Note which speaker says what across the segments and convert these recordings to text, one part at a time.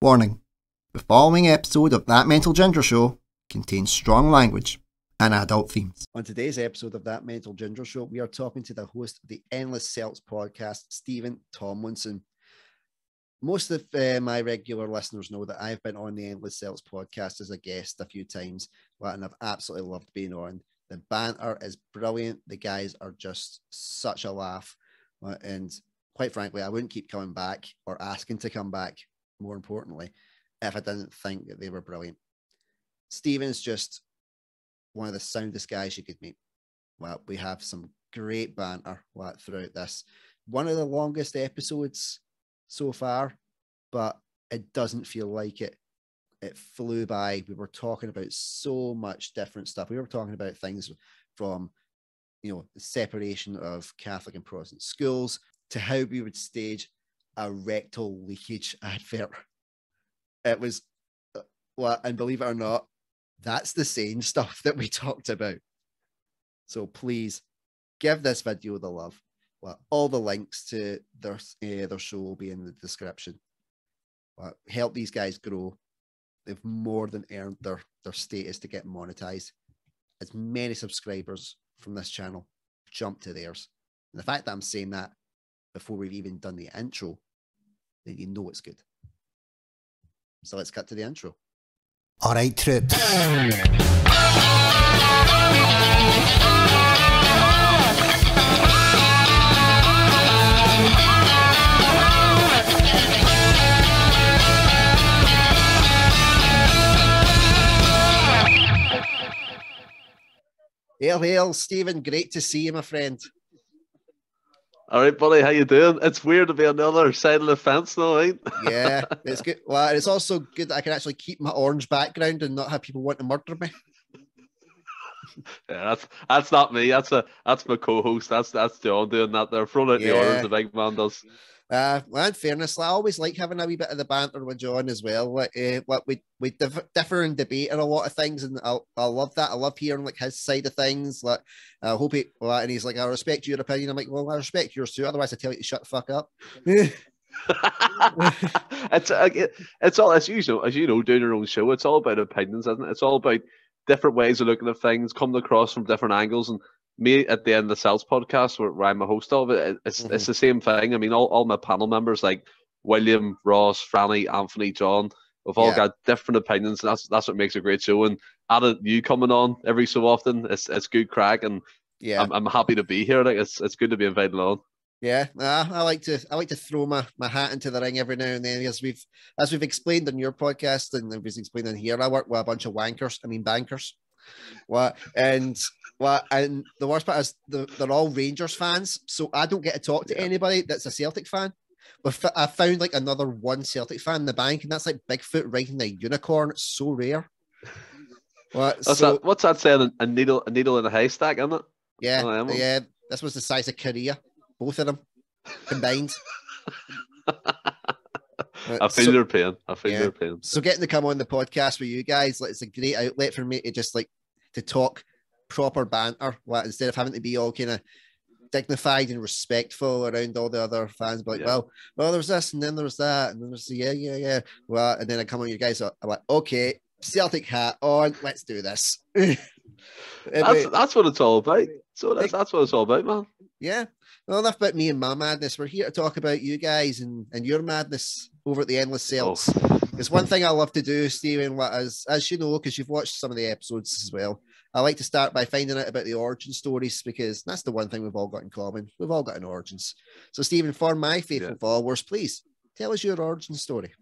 Speaker 1: Warning: the following episode of That Mental Ginger Show contains strong language and adult themes. On today's episode of That Mental Ginger Show, we are talking to the host of the Endless Celts podcast, Stephen Tomlinson. Most of my regular listeners know that I've been on the Endless Celts podcast as a guest a few times, and I've absolutely loved being on. The banter is brilliant. The guys are just such a laugh. And quite frankly, I wouldn't keep coming back or asking to come back, more importantly, if I didn't think that they were brilliant. Stephen's just one of the soundest guys you could meet. Well, we have some great banter throughout this. One of the longest episodes so far, but it doesn't feel like it. It flew by. We were talking about so much different stuff. We were talking about things from, the separation of Catholic and Protestant schools to how we would stage a rectal leakage advert. It was, and believe it or not, that's the same stuff that we talked about. So please give this video the love. All the links to their show will be in the description. Help these guys grow. They've more than earned their status to get monetized. As many subscribers from this channel jump to theirs. And the fact that I'm saying that before we've even done the intro, then you know it's good. So let's cut to the intro.
Speaker 2: All right, troops.
Speaker 1: Hail, Stephen. Great to see you, my friend.
Speaker 3: All right, buddy. How you doing? It's weird to be on the other side of the fence now, right?
Speaker 1: Yeah, it's good. Well, it's also good that I can actually keep my orange background and not have people want to murder me.
Speaker 3: Yeah, that's not me. That's my co-host. That's John doing that. They're throwing out the orders. The big man does.
Speaker 1: Well, in fairness, I always like having a wee bit of the banter with John as well. We differ and debate on a lot of things, and I love that. I love hearing his side of things. I hope and he's like, I respect your opinion. I'm like, well, I respect yours too. Otherwise, I tell you to shut the fuck up.
Speaker 3: It's all as you know, doing your own show. It's all about opinions, isn't it? It's all about different ways of looking at things, coming across from different angles. And me at the end of the Celts podcast, where I'm a host of it, it's the same thing. I mean, all my panel members like William, Ross, Franny, Anthony, John, we've all got different opinions, and that's what makes a great show. And added you coming on every so often, it's good crack, and I'm happy to be here. Like it's good to be invited on.
Speaker 1: Yeah, I like to throw my hat into the ring every now and then, as we've explained on your podcast and we've explained in here. I work with a bunch of bankers. And the worst part is they're all Rangers fans, so I don't get to talk to anybody that's a Celtic fan. But I found another one Celtic fan in the bank, and that's like Bigfoot riding a unicorn. It's so rare.
Speaker 3: What's that saying? A needle in a haystack, isn't it?
Speaker 1: Yeah, yeah. This was the size of Korea, both of them combined.
Speaker 3: I feel their pain. Their pain.
Speaker 1: So getting to come on the podcast with you guys, it's a great outlet for me to just to talk proper banter, instead of having to be all kind of dignified and respectful around all the other fans. But well, there's this and then there's that and then there's yeah. Well, and then I come on you guys. I'm like, okay, Celtic hat on, let's do this.
Speaker 3: That's what it's all about. So that's what it's all about, man.
Speaker 1: Yeah. Well, enough about me and my madness. We're here to talk about you guys and your madness over at the Endless Celts. It's one thing I love to do, Stephen, as you know, because you've watched some of the episodes as well. I like to start by finding out about the origin stories, because that's the one thing we've all got in common. We've all got an origins. So, Stephen, for my faithful followers, please tell us your origin story.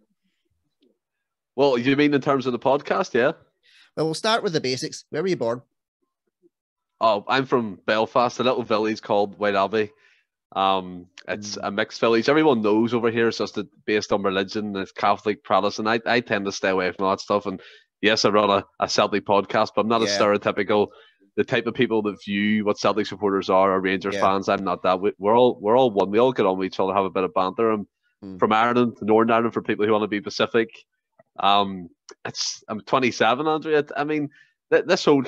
Speaker 3: Well, you mean in terms of the podcast, yeah?
Speaker 1: Well, we'll start with the basics. Where were you born?
Speaker 3: Oh, I'm from Belfast, a little village called White Abbey. It's a mixed village. Everyone knows over here it's just based on religion. It's Catholic, Protestant. I tend to stay away from all that stuff. And yes, I run a Celtic podcast, but I'm not a stereotypical, the type of people that view what Celtic supporters are Rangers fans. I'm not that. We're all one. We all get on with each other, have a bit of banter. I'm from Ireland, Northern Ireland, for people who want to be Pacific. I'm 27, Andrea. I mean, this whole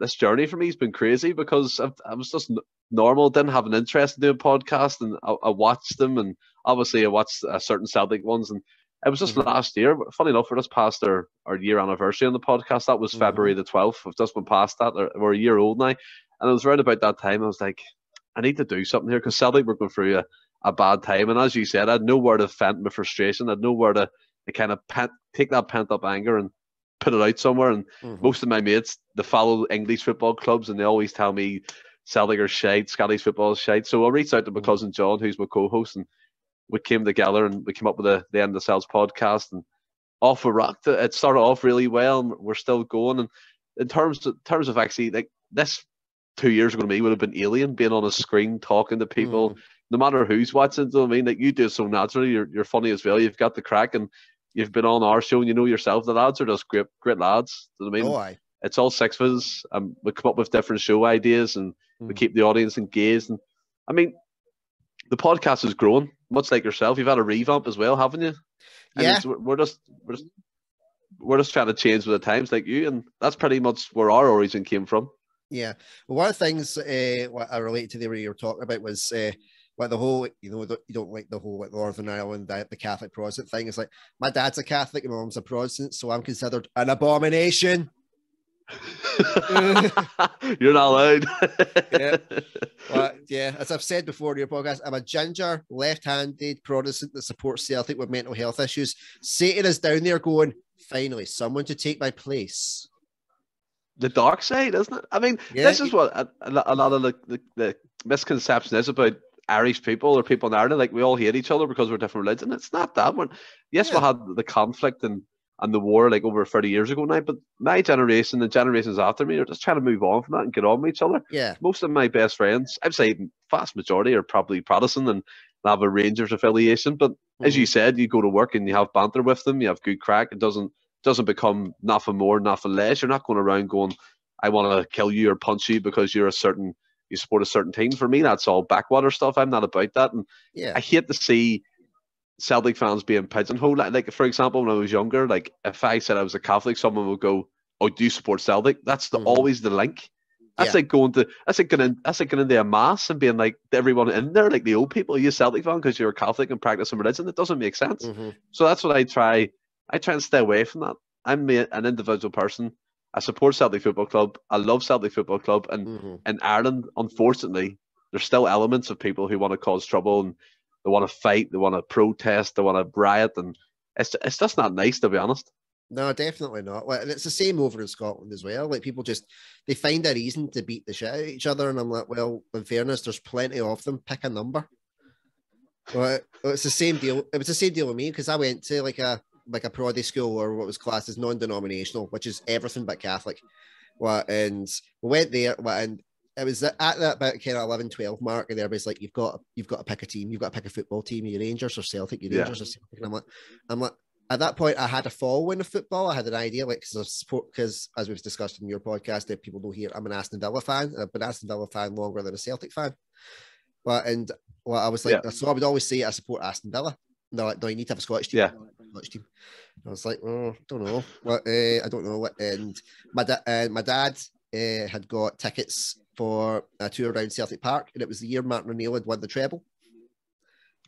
Speaker 3: this journey for me has been crazy, because I was just normal, didn't have an interest in doing podcasts, and I watched them, and obviously I watched certain Celtic ones, and It was just last year. Funny enough, we're just past our year anniversary on the podcast. That was February the 12th. We've just been past that. We're a year old now. And it was right about that time. I was like, I need to do something here because Celtic were going through a bad time. And as you said, I had nowhere to vent my frustration. I had nowhere to kind of take that pent up anger and put it out somewhere. And most of my mates, they follow English football clubs and they always tell me Celtic are shite, Scottish football is shite. So I reached out to my cousin John, who's my co-host, and we came together and we came up with the End of Celts podcast, and off we rocked. It started off really well and we're still going. And in terms of actually, like, this 2 years ago to me would have been alien, being on a screen talking to people, no matter who's watching. Do you know what I mean? Like, you do it so naturally. You're funny as well. You've got the crack, and you've been on our show, and you know yourself. The lads are just great lads. Do you know what I mean? It's all six of us. We come up with different show ideas, and we keep the audience engaged. And I mean, the podcast is growing, much like yourself. You've had a revamp as well, haven't you? And
Speaker 1: yeah.
Speaker 3: We're just trying to change with the times, like you, and that's pretty much where our origin came from.
Speaker 1: Yeah. Well, one of the things what I related to there what you were talking about was like the whole, you don't like the whole like Northern Ireland, the Catholic Protestant thing. It's like, my dad's a Catholic and my mom's a Protestant, so I'm considered an abomination.
Speaker 3: You're not allowed.
Speaker 1: Yeah. Well, yeah, as I've said before in your podcast, I'm a ginger, left-handed Protestant that supports Celtic with mental health issues. Satan is down there going, finally, someone to take my place.
Speaker 3: The dark side, isn't it? I mean, this is what a lot of the misconception is about Irish people or people in Ireland. Like, we all hate each other because we're different religion. It's not that one. Yes, we had the conflict and the war like over 30 years ago now, but my generation, the generations after me, are just trying to move on from that and get on with each other.
Speaker 1: Yeah.
Speaker 3: Most of my best friends, I'd say vast majority, are probably Protestant and have a Rangers affiliation. But as you said, you go to work and you have banter with them, you have good crack. It doesn't become nothing more, nothing less. You're not going around going, I want to kill you or punch you because you support a certain team. For me, that's all backwater stuff. I'm not about that. And I hate to see Celtic fans being pigeonholed. Like, for example, when I was younger, like, if I said I was a Catholic, someone would go, "Oh, do you support Celtic?" That's always the link. That's like going into a mass and being like, everyone in there, like the old people, are you a Celtic fan because you're a Catholic and practicing religion? It doesn't make sense. So that's what I try and stay away from that. I'm an individual person. I support Celtic Football Club. I love Celtic Football Club. And in Ireland, unfortunately, there's still elements of people who want to cause trouble and they want to fight, they want to protest, they want to riot, and it's just not nice, to be honest.
Speaker 1: No, definitely not. And it's the same over in Scotland as well. Like, people they find a reason to beat the shit out of each other, and I'm like, well, in fairness, there's plenty of them. Pick a number. Well, it's the same deal. It was the same deal with me because I went to like a Prodi school, or what was classed as non-denominational, which is everything but Catholic. And we went there, and it was at that about kind of 11, 12 mark, and everybody's like, you've got to pick a team, you've got to pick a football team, you're Rangers or Celtic, you're Rangers or Celtic. And I'm like, at that point, I had a following of football. I had an idea, like, because as we've discussed in your podcast, that people know here, I'm an Aston Villa fan. I've been an Aston Villa fan longer than a Celtic fan. I was like, so I would always say I support Aston Villa. No, you need to have a Scottish team. Scottish team. I was like, I don't know. I don't know. And my dad had got tickets for a tour around Celtic Park, and it was the year Martin O'Neill had won the treble.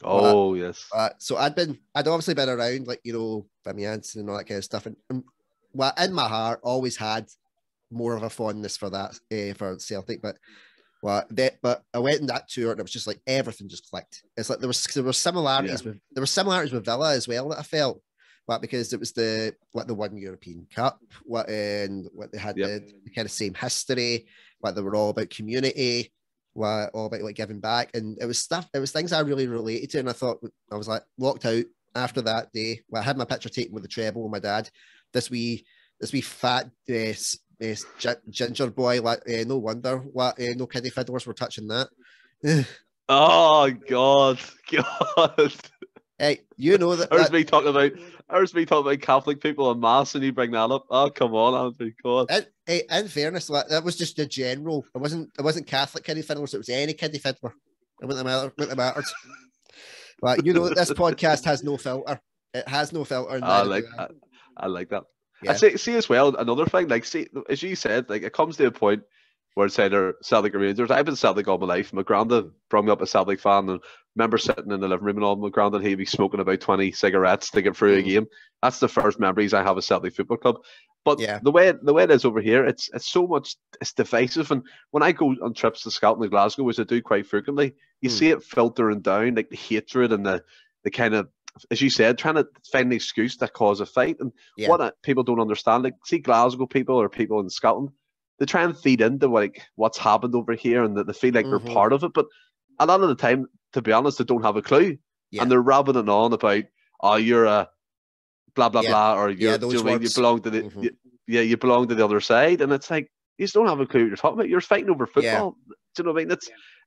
Speaker 3: Oh, yes.
Speaker 1: So I'd obviously been around, like, by my aunts and all that kind of stuff, and in my heart, always had more of a fondness for that, for Celtic. But I went on that tour, and it was just like everything just clicked. It's like there were similarities with Villa as well that I felt. Because it was the one European Cup, and they had the kind of same history. They were all about community, all about like giving back, and it was things I really related to. And I thought, I was like locked out after that day. I had my picture taken with the treble with my dad. This wee fat ginger boy, no wonder no kiddie fiddlers were touching that.
Speaker 3: Oh God.
Speaker 1: Hey, you know that.
Speaker 3: There's me talking about Catholic people en masse, and you bring that up. Oh, come on, Andrew. God.
Speaker 1: In fairness, that was just a general. It wasn't Catholic kiddie fiddlers. It was any kiddie fiddler. It wouldn't have mattered. But you know, this podcast has no filter. It has no filter.
Speaker 3: I like that. Yeah. I see as well. Another thing, like, see, as you said, like, it comes to a point where it's either Celtic or Rangers. I've been Celtic all my life. My granddad brought me up a Celtic fan, and remember sitting in the living room and all my granddad, he'd be smoking about 20 cigarettes to get through a game. That's the first memories I have of Celtic Football Club. But the way it is over here, it's so much, it's divisive. And when I go on trips to Scotland and Glasgow, which I do quite frequently, you see it filtering down, like the hatred and the kind of, as you said, trying to find an excuse to cause a fight. And what people don't understand, like, see Glasgow people or people in Scotland, they try and feed into what's happened over here, and that they feel like they're part of it. But a lot of the time, to be honest, they don't have a clue. And they're rabbiting on about, oh, you're a blah blah blah, or you belong to the you belong to the other side, and it's like, you just don't have a clue what you're talking about. You're fighting over football. Do you know what I mean?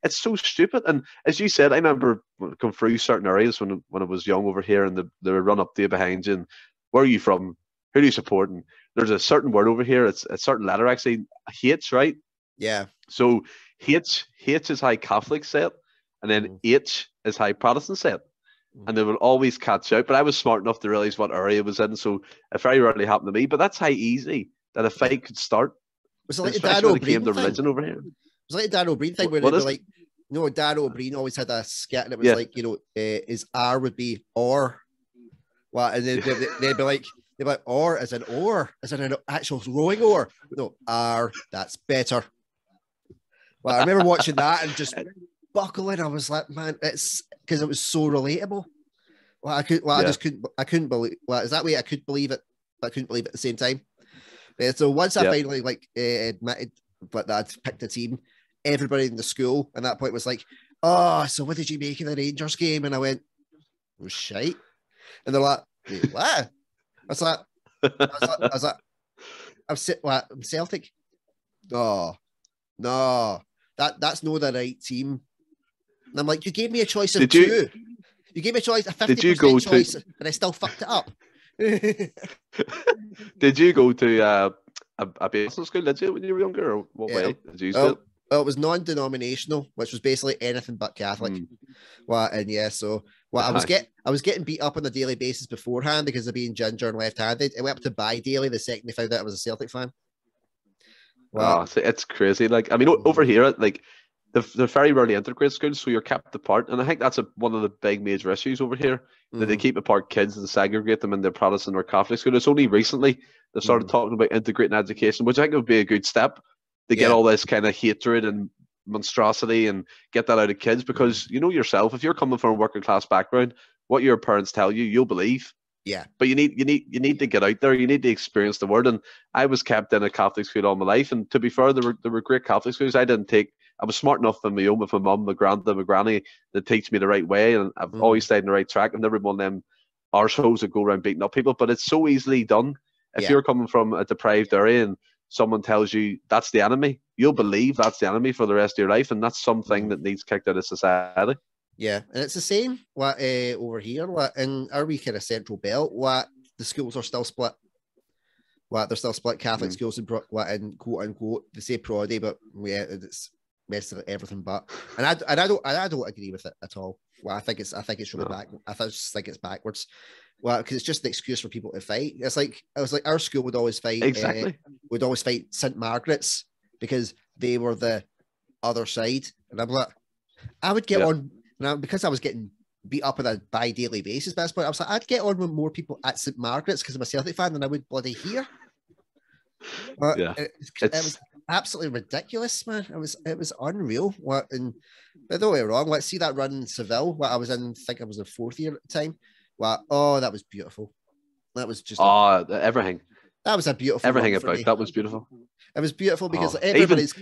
Speaker 3: It's so stupid. And as you said, I remember going through certain areas when I was young over here, and they would run up to you behind you, and where are you from? Who do you support? And there's a certain word over here. It's a certain letter, actually. Hates, right?
Speaker 1: Yeah.
Speaker 3: So hates is how Catholics say it, and then H is how Protestants say it. And they will always catch out. But I was smart enough to realize what area it was in, so it very rarely happened to me. But that's how easy that a fight could start.
Speaker 1: Was it like a
Speaker 3: Dan O'Brien thing? Religion over here.
Speaker 1: It was like a Dan O'Brien thing where they'd be like, Dan O'Brien always had a skit, and it was like, his R would be or. Well, and they'd be like, or as an actual rowing oar. No, R, that's better. Well, I remember watching that and just buckling. I was like, man, it's because it was so relatable. Well, I couldn't believe. Well, is that way I could believe it, but I couldn't believe it at the same time. So once I finally admitted that I'd picked a team, everybody in the school at that point was like, "Oh, so what did you make of the Rangers game?" And I went, "It was shite." And they're like, "Wait, what?" I'm Celtic. Oh, no, that's not the right team. And I'm like, you gave me a choice of two. You gave me a choice, a 50% choice, and I still fucked it up.
Speaker 3: Did you go to a basement school, did you, when you were younger, or what way did you do it?
Speaker 1: Well, it was non-denominational, which was basically anything but Catholic. Well, and I was getting beat up on a daily basis beforehand because of being ginger and left-handed. I went up to buy daily the second they found out I was a Celtic fan.
Speaker 3: Wow, it's crazy. Like, I mean, over here, like, they're very rarely integrated schools, so you're kept apart. And I think that's one of the big major issues over here, that they keep apart kids and segregate them in their Protestant or Catholic school. It's only recently they started talking about integrating education, which I think would be a good step to get all this kind of hatred and monstrosity and get that out of kids. Because you know yourself, if you're coming from a working class background, what your parents tell you, you'll believe.
Speaker 1: Yeah.
Speaker 3: But you need to get out there. You need to experience the word. And I was kept in a Catholic school all my life. And to be fair, there were great Catholic schools. I was smart enough on my own with my mum, my granddad, my granny, to teach me the right way. And I've always stayed in the right track. I've never been one of them arseholes that go around beating up people. But it's so easily done. If you're coming from a deprived area and someone tells you that's the enemy, you'll believe that's the enemy for the rest of your life. And that's something that needs kicked out of society.
Speaker 1: Yeah, and it's the same over here. In our wee kind of central belt, the schools are still split. They're still split. Catholic schools and quote unquote they say proddy, but it's messing everything but. And I don't agree with it at all. I think it's really back. I just think it's backwards. Because it's just an excuse for people to fight. It was like our school would always fight.
Speaker 3: Exactly.
Speaker 1: Would always fight St. Margaret's because they were the other side, and I'm like, I would get on. Now, because I was getting beat up on a bi-daily basis, by this point, I was like, I'd get on with more people at St. Margaret's because I'm a Celtic fan than I would bloody here. It was absolutely ridiculous, man. It was unreal. And don't get me wrong, let's see that run in Seville. I was in, I think I was in fourth year at the time. That was beautiful. That was just
Speaker 3: everything.
Speaker 1: That was a beautiful.
Speaker 3: Everything about that was beautiful.
Speaker 1: It was beautiful because everybody's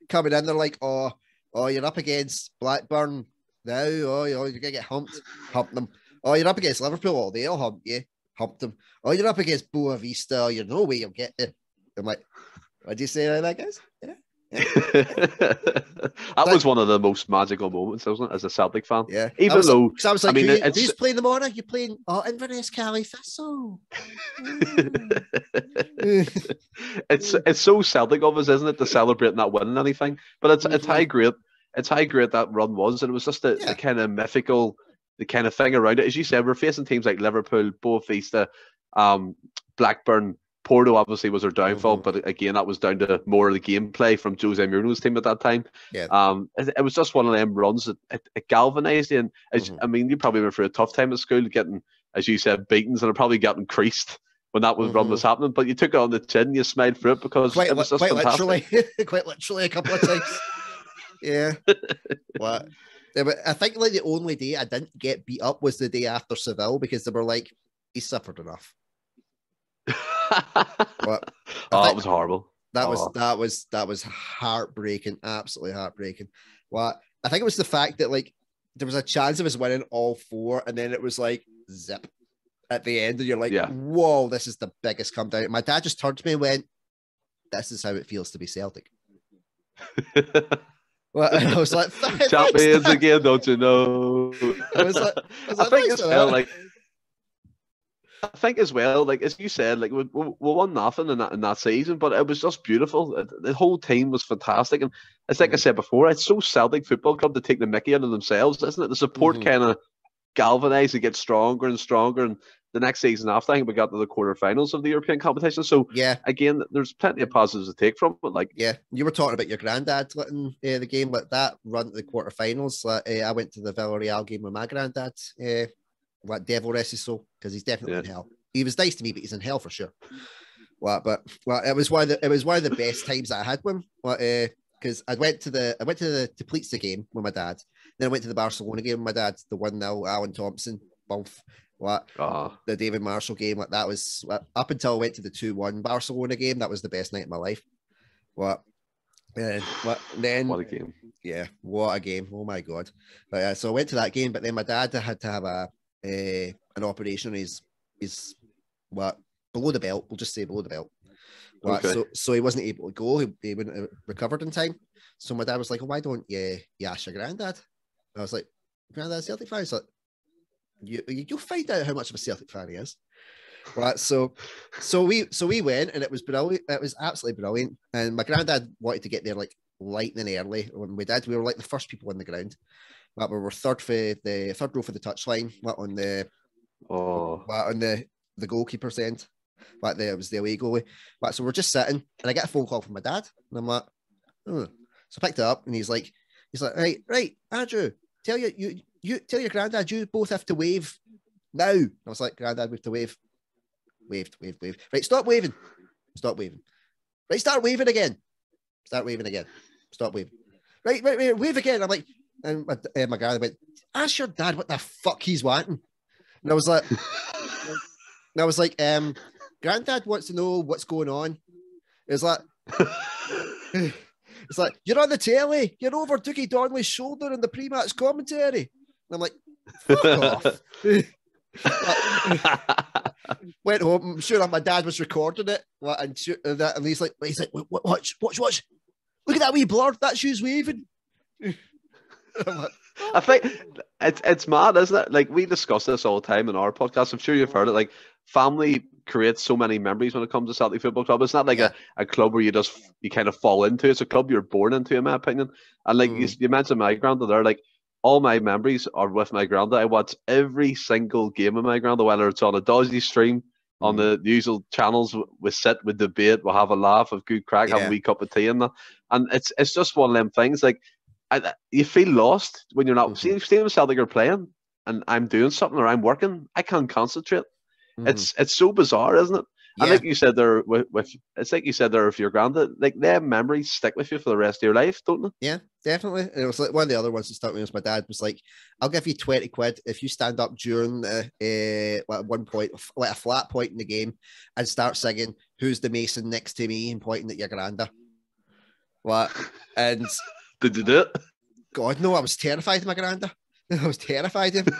Speaker 1: coming in. They're like, oh, you're up against Blackburn. Now, you're gonna get humped. Hump them. Oh, you're up against Liverpool. Oh, they'll hump you. Hump them. Oh, you're up against Boa Vista. You're no way you'll get it. I'm like, what do you say like that, guys? Yeah.
Speaker 3: That was one of the most magical moments, wasn't it, as a Celtic fan?
Speaker 1: Yeah.
Speaker 3: Even though
Speaker 1: I was like, who's playing the morning? You're playing Inverness Cali Thistle.
Speaker 3: It's so Celtic of us, isn't it, to celebrate not winning anything? But it's how great. It's how great that run was, and it was just the kind of mythical, the kind of thing around it. As you said, we're facing teams like Liverpool, Boa Vista, Blackburn, Porto obviously was their downfall, but again, that was down to more of the gameplay from Jose Mourinho's team at that time.
Speaker 1: Yeah.
Speaker 3: It was just one of them runs that it galvanised you. And I mean, you probably went through a tough time at school, getting, as you said, beatings, and it probably getting creased when that run was happening. But you took it on the chin, you smiled through it because it was just fantastic.
Speaker 1: Quite literally, a couple of times. Yeah. What? I think like the only day I didn't get beat up was the day after Seville, because they were like, he suffered enough. But
Speaker 3: it was horrible.
Speaker 1: That was heartbreaking, absolutely heartbreaking. Well, I think it was the fact that like there was a chance of us winning all 4, and then it was like zip at the end, and you're like, whoa, this is the biggest come down. My dad just turned to me and went, "This is how it feels to be Celtic." Well, and I was like,
Speaker 3: champions again, don't you know? I think as well, like as you said, like we won nothing in that season, but it was just beautiful. The whole team was fantastic, and it's like I said before, it's so Celtic Football Club to take the mickey out of themselves, isn't it? The support kind of galvanised and get stronger and stronger, and the next season after, I think we got to the quarterfinals of the European competition. So again, there's plenty of positives to take from it. Like
Speaker 1: you were talking about your granddad letting the game, like that run to the quarterfinals. I went to the Villarreal game with my granddad. What devil rest his soul, because he's definitely in hell. He was nice to me, but he's in hell for sure. But it was one of the best times I had with him. Because I went to the Teplice game with my dad. Then I went to the Barcelona game with my dad, the 1-0 Alan Thompson bump. The David Marshall game, like that was up until I went to the 2-1 Barcelona game. That was the best night of my life. What a game! Yeah, what a game! Oh my god! But, so I went to that game, but then my dad had to have an operation. He's below the belt. We'll just say below the belt. So he wasn't able to go. He wouldn't have recovered in time. So my dad was like, "Why don't you ask your granddad?" And I was like, "Granddad's Celtic fan." He's like, You'll find out how much of a Celtic fan he is. Right, so we went, and it was brilliant. It was absolutely brilliant. And my granddad wanted to get there like lightning early. When we did, we were like the first people on the ground. But we were third row for the touchline. On the goalkeeper's end. It was the away goalie. So we're just sitting, and I get a phone call from my dad, and I'm like, So I picked it up, and he's like, right, Andrew, tell your granddad you both have to wave now. I was like, Granddad, we have to wave. Waved. Right, stop waving. Right, start waving again. Stop waving. Right, wave again. I'm like, and my granddad went, ask your dad what the fuck he's wanting. And I was like, Granddad wants to know what's going on. It's like, you're on the telly. You're over Dookie Donnelly's shoulder in the pre-match commentary. And I'm like, fuck off. Went home. I'm sure my dad was recording it. And he's like, watch. Look at that wee blur. That shoe's waving.
Speaker 3: I think it's mad, isn't it? Like, we discuss this all the time in our podcast. I'm sure you've heard it. Like, family creates so many memories when it comes to Celtic Football Club. It's not like a club where you kind of fall into. It's a club you're born into, in my opinion. And like you mentioned my granddad there, like all my memories are with my granddad. I watch every single game of my granddad, whether it's on a dodgy stream, on the usual channels. We sit, we debate, we'll have a laugh, have good crack, have a wee cup of tea and that. And it's just one of them things. Like, you feel lost when you're not seeing Celtic are playing, and I'm doing something or I'm working. I can't concentrate. It's so bizarre, isn't it? And like you said there, it's like you said there with your granddad, like them memories stick with you for the rest of your life, don't they?
Speaker 1: Yeah, definitely. It was like one of the other ones that stuck with me was my dad was like, "I'll give you 20 quid if you stand up during at one point, like a flat point in the game, and start singing 'Who's the Mason next to me' and pointing at your granda." And
Speaker 3: did you do it?
Speaker 1: God, no, I was terrified of my granda. I was terrified of him.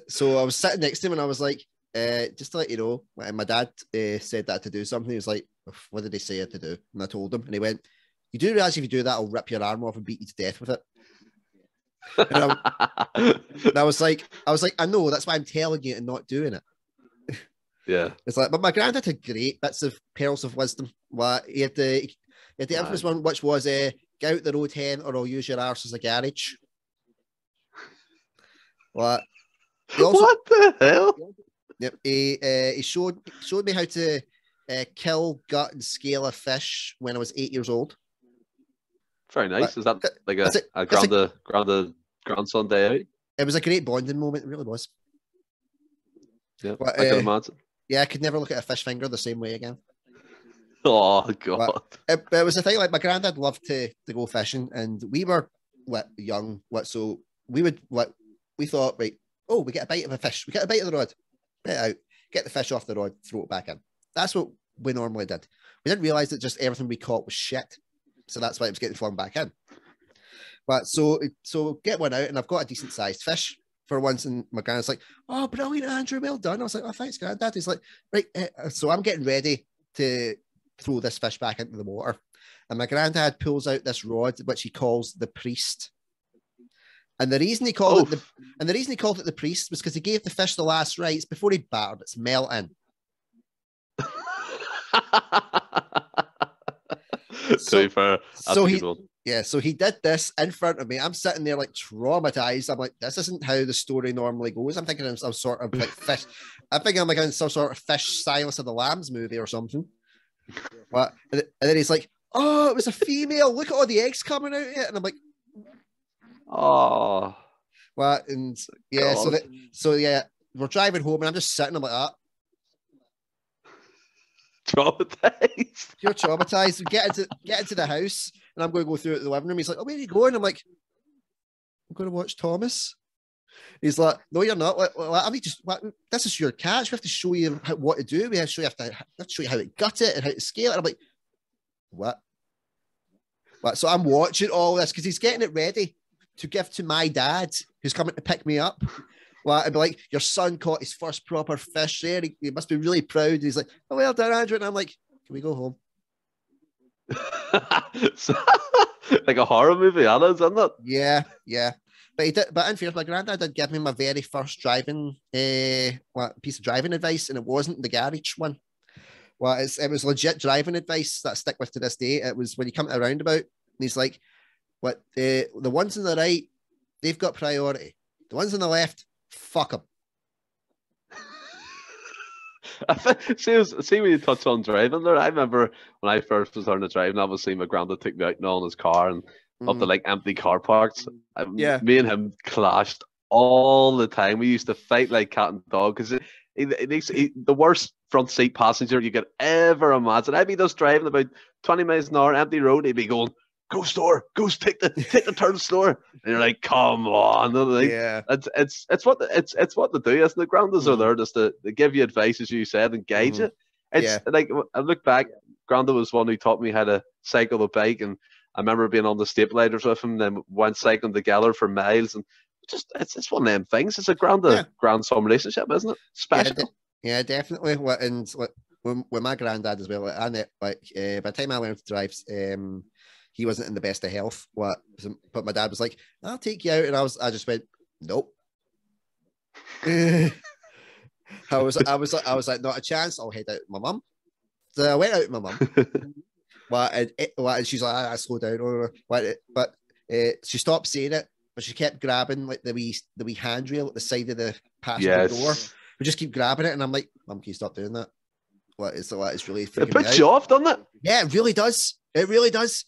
Speaker 1: So I was sitting next to him, and I was like, just to let you know, and my dad said that to do something. He was like, "What did he say to do?" And I told him, and he went, "You do realize if you do that, I'll rip your arm off and beat you to death with it." And I was like, I know, that's why I'm telling you and not doing it.
Speaker 3: Yeah.
Speaker 1: It's like, but my granddad had great bits of pearls of wisdom. He had the infamous one, which was "Get out the road, hen, or I'll use your arse as a garage." What
Speaker 3: the hell?
Speaker 1: Yep. He showed me how to kill, gut, and scale a fish when I was 8 years old.
Speaker 3: Very nice. Is that like a grandson day out?
Speaker 1: It was a great bonding moment. It really was.
Speaker 3: Yeah, but, I can imagine.
Speaker 1: Yeah, I could never look at a fish finger the same way again.
Speaker 3: Oh God!
Speaker 1: But it was a thing. Like my granddad loved to go fishing, and we were young. So we would we thought, right? Oh, we get a bite of a fish. We get a bite of the rod. Get it out. Get the fish off the rod. Throw it back in. That's what we normally did. We didn't realize that just everything we caught was shit. So that's why it was getting flung back in. But so get one out, and I've got a decent sized fish for once. And my granddad's like, "Oh, brilliant, Andrew, well done." I was like, "Oh, thanks, Granddad." He's like, "Right." So I'm getting ready to throw this fish back into the water, and my granddad pulls out this rod, which he calls the priest. And the reason he called it the priest was because he gave the fish the last rites before he battered its melt in.
Speaker 3: So
Speaker 1: he did this in front of me. I'm sitting there like traumatized. I'm like, this isn't how the story normally goes. I'm thinking of some sort of like fish. I think I'm like in some sort of fish Silence of the Lambs movie or something. But and then he's like, "Oh, it was a female. Look at all the eggs coming out of it." And I'm like,
Speaker 3: "Oh."
Speaker 1: Well, and yeah, God. so we're driving home, and I'm just sitting. I'm like that.
Speaker 3: Traumatized.
Speaker 1: You're traumatized. We get into the house, and I'm going to go through the living room. He's like, "Oh, where are you going?" I'm like, "I'm going to watch Thomas." He's like, "No, you're not. I mean, this is your catch. We have to show you what to do. We have to show you how to gut it and how to scale it." And I'm like, "What?" So I'm watching all this because he's getting it ready to give to my dad, who's coming to pick me up. Well, I'd be like, "Your son caught his first proper fish there. He must be really proud." And he's like, "Oh, well done, Andrew." And I'm like, "Can we go home?"
Speaker 3: Like a horror movie, isn't it?
Speaker 1: Yeah. But he did. But in fairness, my granddad did give me my very first driving piece of driving advice, and it wasn't the garage one. Well, it was legit driving advice that I stick with to this day. It was when you come to a roundabout, and he's like, "What the ones on the right, they've got priority. The ones on the left, fuck them."
Speaker 3: See when you touch on driving there, I remember when I first was learning to drive, and obviously my granddad took me out and all in his car and up to like empty car parks. Me and him clashed all the time. We used to fight like cat and dog because he the worst front seat passenger you could ever imagine. I'd be just driving about 20 miles an hour, empty road, he'd be going, "Go slower, take the turn slower." And you're like, "Come on."
Speaker 1: Yeah.
Speaker 3: It's what they do, isn't it? Grandads are there just to give you advice, as you said, and guide you. It's like, I look back, Grandad was one who taught me how to cycle the bike, and I remember being on the stabilizers with him, then went cycling together for miles, and it's one of them things. It's a grandson relationship, isn't it? Special.
Speaker 1: Yeah, definitely. And with my granddad as well, by the time I learned to drive, he wasn't in the best of health. But my dad was like, "I'll take you out," and I just went, "Nope." I was like, "Not a chance. I'll head out with my mum." So I went out with my mum. And she's like, "I slow down." But she stopped saying it, but she kept grabbing like the wee handrail at the side of the passenger door. We just keep grabbing it, and I'm like, "Mum, can you stop doing that?" It's really freaking me out.
Speaker 3: It puts you off, doesn't it?
Speaker 1: Yeah, it really does. It really does.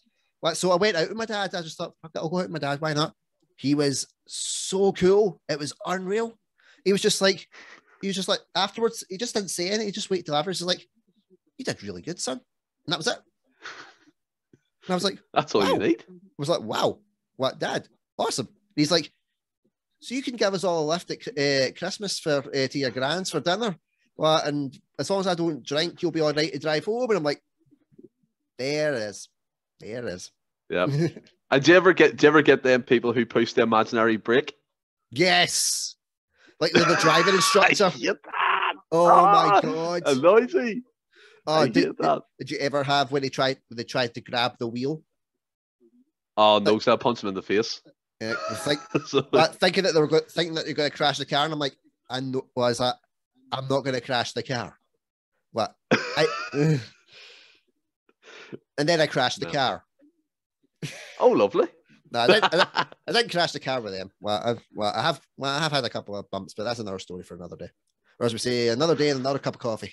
Speaker 1: So I went out with my dad. I just thought, "Fuck it, I'll go out with my dad. Why not?" He was so cool. It was unreal. He was just like afterwards, he just didn't say anything. He just waited till afterwards. He's like, "You did really good, son." And that was it. And I was like,
Speaker 3: "That's all you need."
Speaker 1: I was like, "Wow, what, Dad? Awesome." And he's like, "So you can give us all a lift at Christmas to your grands for dinner. Well, and as long as I don't drink, you'll be all right to drive home." And I'm like, there it is.
Speaker 3: Yeah. And do you ever get them people who push the imaginary brake?
Speaker 1: Yes. Like the driving instructor.
Speaker 3: I hate that.
Speaker 1: Oh my God.
Speaker 3: Annoys me.
Speaker 1: Did you ever have when they tried to grab the wheel?
Speaker 3: Oh no, so I punch them in the face.
Speaker 1: Thinking that you're going to crash the car, and I'm like, I'm not going to crash the car. What? And then I crashed the car.
Speaker 3: Oh, lovely.
Speaker 1: No, I didn't crash the car with them. I have had a couple of bumps, but that's another story for another day. Or as we say, another day and another cup of coffee.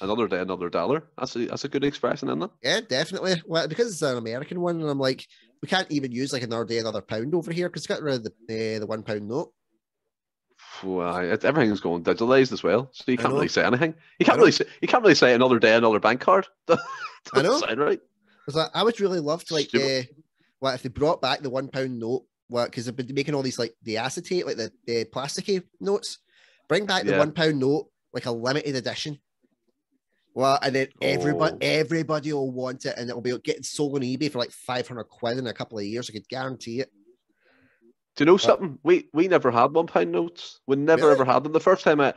Speaker 3: Another day, another dollar. That's a good expression, isn't it?
Speaker 1: Yeah, definitely. Well, because it's an American one, and I'm like, we can't even use like another day, another pound over here because it's got rid of the £1 note.
Speaker 3: Well, everything's going digitalized as well, so you can't really say anything. You
Speaker 1: I
Speaker 3: can't really say another day, another bank card.
Speaker 1: I know.
Speaker 3: Sound right.
Speaker 1: I would really love to like, if they brought back the £1 note, because they've been making all these like the acetate, like the plasticky notes. Bring back the £1 note, like a limited edition. Well, and then everybody will want it, and it'll be getting sold on eBay for like £500 in a couple of years. I could guarantee it.
Speaker 3: Do you know something? We never had £1 notes. We never ever had them. The first time I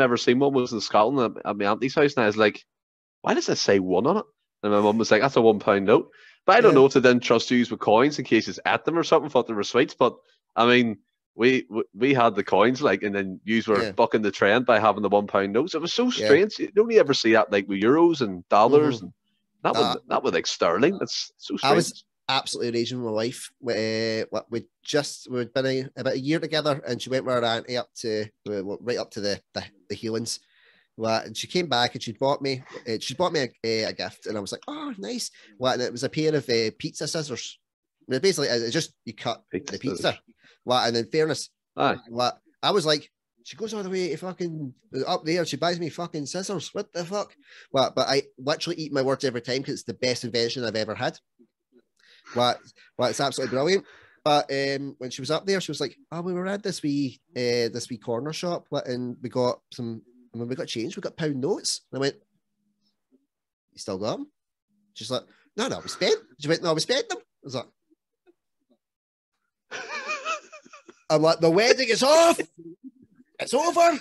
Speaker 3: ever seen one was in Scotland at my auntie's house, and I was like, "Why does it say one on it?" And my mum was like, "That's a £1 note." But I don't know if they didn't trust you with coins in case it's at them or something. Thought they were sweets, but I mean, we had the coins, like, and then you were bucking the trend by having the £1 notes. It was so strange. You don't ever see that like with euros and dollars, and that was like sterling. It's so strange.
Speaker 1: I was absolutely raging with my wife. We'd been about a year together, and she went with her auntie right up to the Heelans. Well, and she came back and she bought me a gift, and I was like, "Oh, nice!" Well, and it was a pair of pizza scissors. Basically, it's just you cut the pizza. Well, and in fairness, I was like, she goes all the way to fucking up there. She buys me fucking scissors. What the fuck? Well, but I literally eat my words every time because it's the best invention I've ever had. Well, it's absolutely brilliant. But when she was up there, she was like, "Oh, we were at this wee corner shop, and we got some. And when we got change, we got £1 notes." And I went, "You still got them?" She's like, No, we spent. She went, "No, we spent them." I was like, I'm like, "The wedding is off. It's over."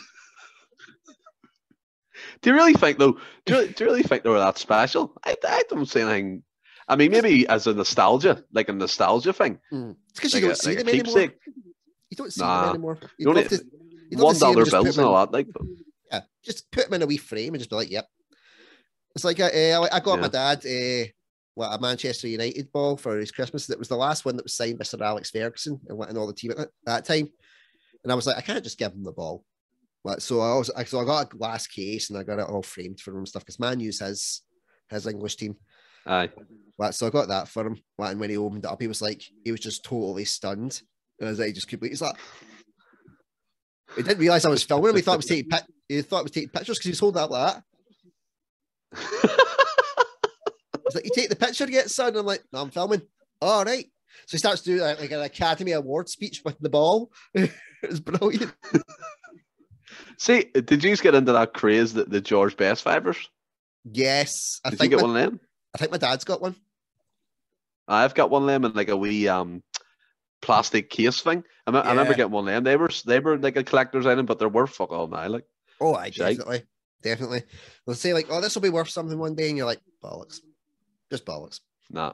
Speaker 3: Do you really think though? Do you really think they were that special? I don't see anything. I mean, maybe as a nostalgia, like a nostalgia thing.
Speaker 1: It's because you don't see them anymore. You don't see them anymore.
Speaker 3: $1 bills and all that, like.
Speaker 1: Yeah, just put them in a wee frame and just be like, "Yep." It's like I got my dad a Manchester United ball for his Christmas. That was the last one that was signed by Sir Alex Ferguson and all the team at that time. And I was like, I can't just give him the ball. So I got a glass case and I got it all framed for him and stuff because Man U's his English team.
Speaker 3: Aye.
Speaker 1: So I got that for him. And when he opened it up, he was just totally stunned. And I was like, he's like, he didn't realize I was filming him. He thought I was taking pictures because he was holding it up like that. He's like, "You take the picture yet, son?" I'm like, "No, I'm filming." "All right." So he starts doing like an Academy Award speech with the ball. It was brilliant.
Speaker 3: See, did you get into that craze, the George Best fibers?
Speaker 1: Yes.
Speaker 3: Did you get one of them?
Speaker 1: I think my dad's got one.
Speaker 3: I've got one of them in like a wee plastic case thing. I remember getting one of them. They were like a collector's item, but they're worth fuck all now. Like,
Speaker 1: oh, definitely. They'll say like, "Oh, this will be worth something one day," and you're like, "Bollocks, just bollocks."
Speaker 3: Nah.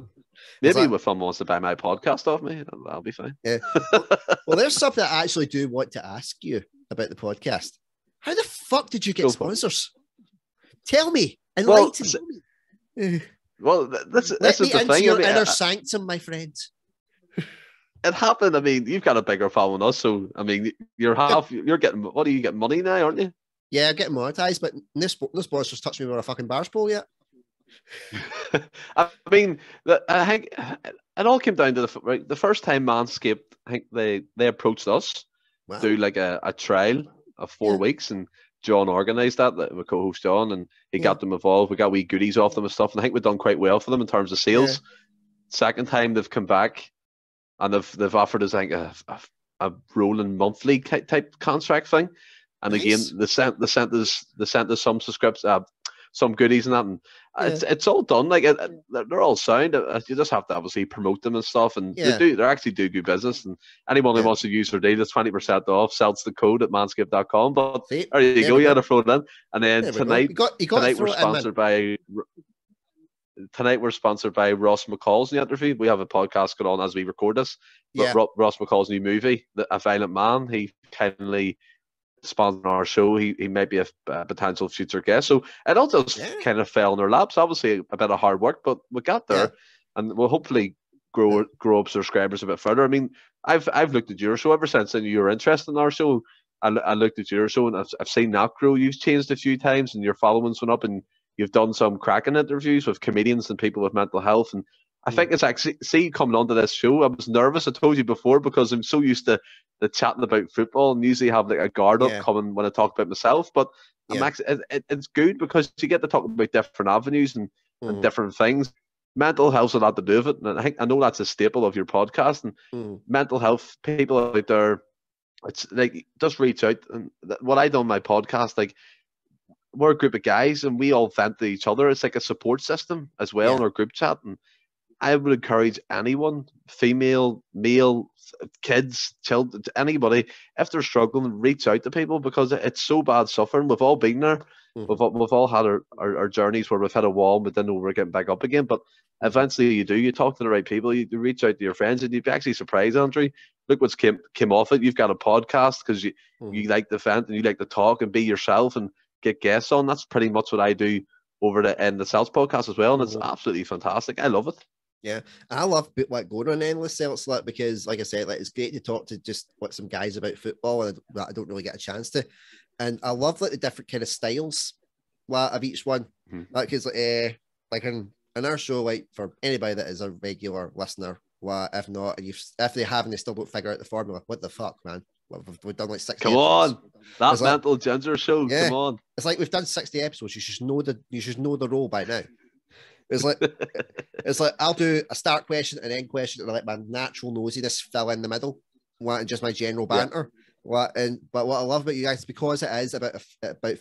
Speaker 3: Maybe if someone wants to buy my podcast off me, I'll be fine.
Speaker 1: Yeah. Well, there's something I actually do want to ask you about the podcast. How the fuck did you get sponsors? Tell me. Enlighten me.
Speaker 3: Well, this is the thing.
Speaker 1: Let me into your inner sanctum, my friend.
Speaker 3: It happened. I mean, you've got a bigger following than us, so I mean, you're getting. What are you getting money now, aren't you?
Speaker 1: Yeah, I'm getting monetized, but this sponsor's touched me with a fucking barge pole yet.
Speaker 3: I mean, I think it all came down to the first time Manscaped. I think they approached us through like a trial of 4 weeks, and John organised that with co-host John, and he got them involved. We got wee goodies off them and stuff, and I think we've done quite well for them in terms of sales. Yeah. Second time they've come back, and they've offered us like a rolling monthly type contract thing, and again they sent us some subscriptions, some goodies and that, and it's all done. Like they're all sound. You just have to obviously promote them and stuff, and they actually do good business. And anyone who wants to use their deal is 20% off. Sells the code at manscaped.com. But there you go. You got to throw it in. And then tonight we're sponsored by. Tonight we're sponsored by Ross McCall's new interview. We have a podcast going on as we record this. But Ross McCall's new movie, A Violent Man, he kindly sponsored our show. He might be a potential future guest. So it all just kind of fell in our laps. Obviously a bit of hard work, but we got there, and we'll hopefully grow up subscribers a bit further. I mean, I've looked at your show ever since, and you were interested in our show. I looked at your show, and I've seen that grow. You've changed a few times, and your followings went up, and you've done some cracking interviews with comedians and people with mental health. And I think it's actually, see, coming onto this show, I was nervous. I told you before, because I'm so used to the chatting about football, and usually have like a guard up coming when I talk about myself. But I'm actually, it's good because you get to talk about different avenues and different things. Mental health's a lot to do with it, and I know that's a staple of your podcast. And mental health people out there, it's like, just reach out. And what I do on my podcast, like, we're a group of guys and we all vent to each other. It's like a support system as well in our group chat. And I would encourage anyone, female, male, kids, children, anybody, if they're struggling, reach out to people, because it's so bad suffering. We've all been there. We've all had our journeys where we've hit a wall and we didn't know we're getting back up again. But eventually you talk to the right people, you reach out to your friends, and you'd be actually surprised, Andrew. Look what's came off it. You've got a podcast because you like to vent and you like to talk and be yourself and get guests on. That's pretty much what I do over in the Celts podcast as well, and it's absolutely fantastic. I love it.
Speaker 1: Yeah, I love going on Endless Celts, like, because, like I said, like, it's great to talk to just some guys about football that I don't really get a chance to, and I love like the different kind of styles of each one, because like in our show, like, for anybody that is a regular listener, if not, and if they haven't, they still don't figure out the formula. What the fuck, man? We've done like 60
Speaker 3: Come
Speaker 1: episodes.
Speaker 3: on, that mental ginger show.
Speaker 1: Yeah,
Speaker 3: come on.
Speaker 1: It's like we've done 60 episodes. You should know the role by now. It's like I'll do a start question and end question, and let my natural nosiness fill in the middle, and just my general banter. But what I love about you guys, because it is about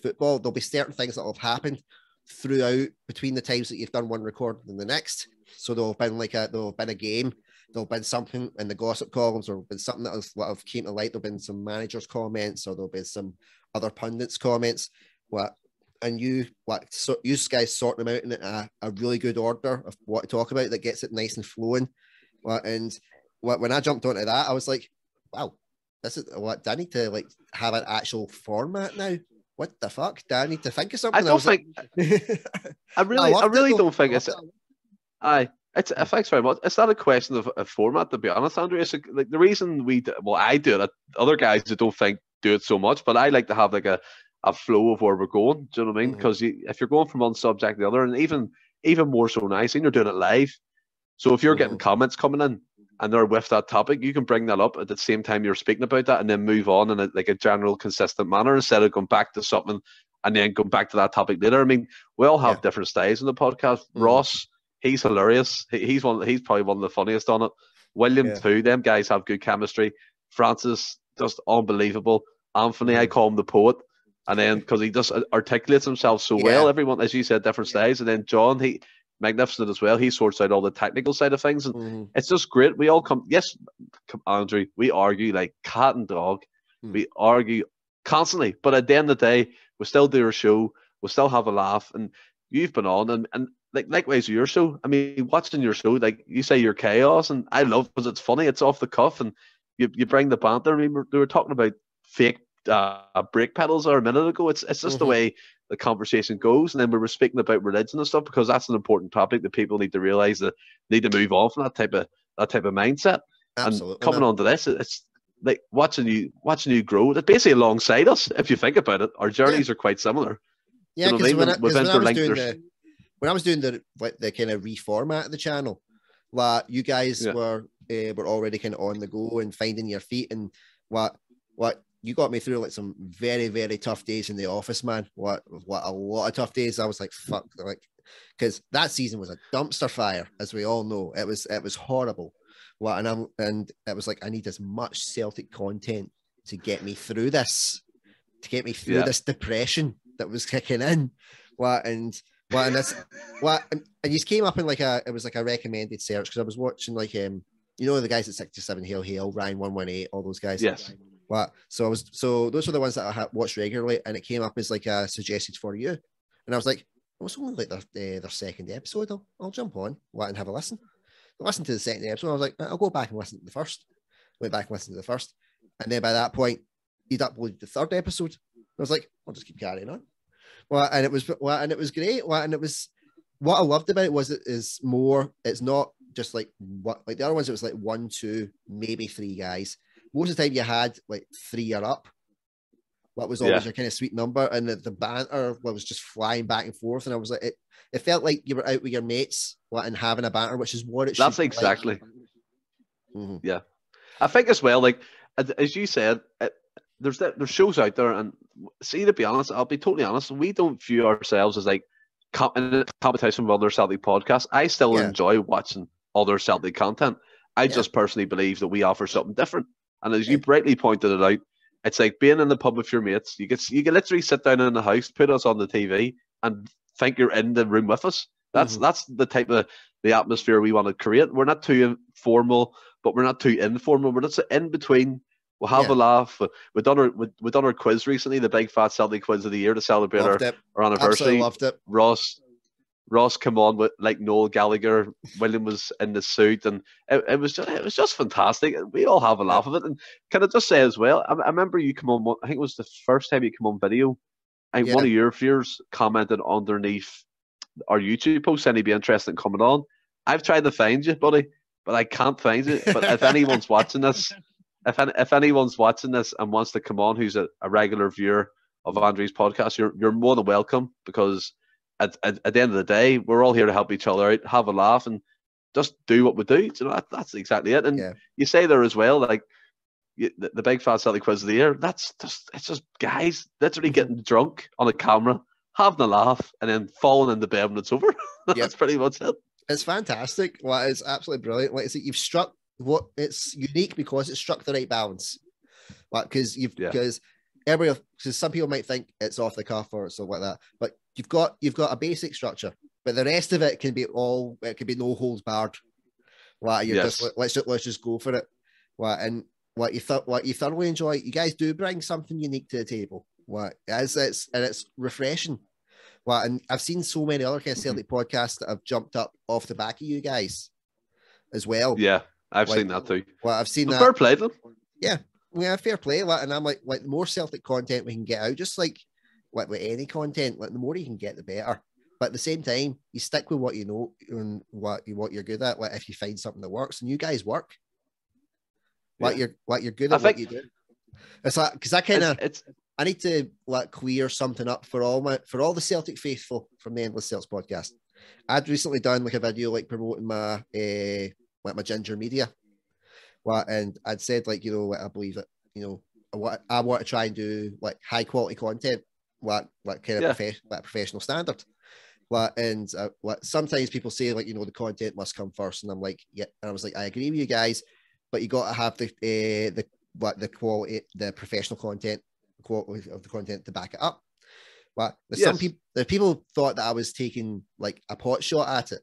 Speaker 1: football, there'll be certain things that will have happened throughout between the times that you've done one recording and the next. So there'll have been a game, there'll have been something in the gossip columns, or there'll been something that have came to light. There'll been some managers' comments, or there'll be some other pundits' comments. And you guys sort them out in a really good order of what to talk about that gets it nice and flowing. And when I jumped onto that, I was like, wow, this is what, do I need to like have an actual format now? What the fuck? Do I need to think of something?
Speaker 3: I really don't think it's thanks very much. It's not a question of a format, to be honest, Andrew. It's like the reason I do it. Other guys that don't do it so much, but I like to have like a flow of where we're going. Do you know what I mean? Because if you're going from one subject to the other, and even more so now, you're doing it live. So if you're getting comments coming in and they're with that topic, you can bring that up at the same time you're speaking about that, and then move on in a general, consistent manner, instead of going back to something and then going back to that topic later. I mean, we all have different styles in the podcast. Ross, he's hilarious. He's probably one of the funniest on it. William too. Them guys have good chemistry. Francis, just unbelievable. Anthony, I call him the poet. And then, because he just articulates himself so well, everyone, as you said, different styles. And then John, he magnificent as well. He sorts out all the technical side of things, and it's just great. We all Andrew, we argue like cat and dog. We argue constantly, but at the end of the day, we still do our show. We still have a laugh. And you've been on, and like likewise your show. I mean, watching your show, like you say, you're chaos, and I love because it's funny. It's off the cuff, and you bring the banter. I mean, we were talking about fake brake pedals a minute ago. It's just the way the conversation goes. And then we were speaking about religion and stuff, because that's an important topic that people need to realize, that need to move on from that type of mindset. Absolutely. And coming on to this, it's like watching you grow. It's basically alongside us, if you think about it. Our journeys are quite similar.
Speaker 1: Yeah, because when I was doing the kind of reformat of the channel, like you guys were already kind of on the go and finding your feet, and what you got me through like some very, very tough days in the office, man. What a lot of tough days. I was like, fuck, like, because that season was a dumpster fire, as we all know. It was horrible. And it was like, I need as much Celtic content to get me through this, this depression that was kicking in. And you came up in it was like a recommended search, because I was watching the guys at 67 Hill, Ryan 118, all those guys.
Speaker 3: Yes.
Speaker 1: So those were the ones that I watched regularly, and it came up as like a suggested for you, and I was like, it's only like their second episode. I'll jump on and have a listen. I listened to the second episode. I was like, I'll go back and listen to the first. Went back and listened to the first, and then by that point, he'd uploaded the third episode. I was like, I'll just keep carrying on. And it was great. And it was what I loved about it it's not just like the other ones. It was like 1, 2, maybe 3 guys. Most of the time you had like 3 or up, what was always your kind of sweet number, and the banter was just flying back and forth, and I was like, it felt like you were out with your mates and having a banter, which is what it should be.
Speaker 3: That's exactly.
Speaker 1: Like. Mm-hmm.
Speaker 3: Yeah, I think as well, like as you said, there's shows out there, and see, to be honest, I'll be totally honest, we don't view ourselves as like in competition with other Celtic podcasts. I still enjoy watching other Celtic content. I just personally believe that we offer something different, and as you rightly pointed it out, it's like being in the pub with your mates. You can literally sit down in the house, put us on the TV, and think you're in the room with us. That's the type of the atmosphere we want to create. We're not too formal, but we're not too informal. We're just in between. We'll have a laugh. We've done our quiz recently, the Big Fat Celtic Quiz of the Year, to celebrate our anniversary.
Speaker 1: Absolutely loved it.
Speaker 3: Ross come on with like Noel Gallagher. William was in the suit, and it was just fantastic. We all have a laugh of it. And can I just say as well, I remember you come on. I think it was the first time you come on video. I think one of your viewers commented underneath our YouTube post saying he'd be interested in coming on. I've tried to find you, buddy, but I can't find you. But if anyone's watching this, if anyone's watching this and wants to come on, who's a regular viewer of Andrew's podcast, you're more than welcome, because at the end of the day, we're all here to help each other out, have a laugh, and just do what we do. You know, that's exactly it. And you say there as well, like the Big Fat Celtic Quiz of the Year. It's just guys literally getting drunk on a camera, having a laugh, and then falling into bed when it's over. That's pretty much it.
Speaker 1: It's fantastic. Well, it's absolutely brilliant. Like I said, you've struck what it's unique because it struck the right balance. Like, because some people might think it's off the cuff or something like that, but you've got a basic structure, but the rest of it can be no holds barred. Like, let's just go for it. And what you thoroughly enjoy, you guys do bring something unique to the table. It's refreshing. And I've seen so many other kind of Celtic podcasts that have jumped up off the back of you guys as well.
Speaker 3: Yeah, I've seen that too.
Speaker 1: I've seen that.
Speaker 3: Fair play to them.
Speaker 1: Yeah, fair play. And I'm like the more Celtic content we can get out, just like with any content, like the more you can get, the better. But at the same time, you stick with what you know and what you're good at. Like, if you find something that works, and you guys work, what you're good at, what you do. It's like, because I need to clear something up for all the Celtic faithful from the Endless Celts podcast. I'd recently done a video promoting my ginger media. And I'd said I believe that what I want to try and do high quality content, professional standard. And sometimes people say the content must come first, and I'm like, yeah. And I was like, I agree with you guys, but you got to have the quality, the professional content, quality of the content to back it up. The people thought that I was taking a pot shot at it,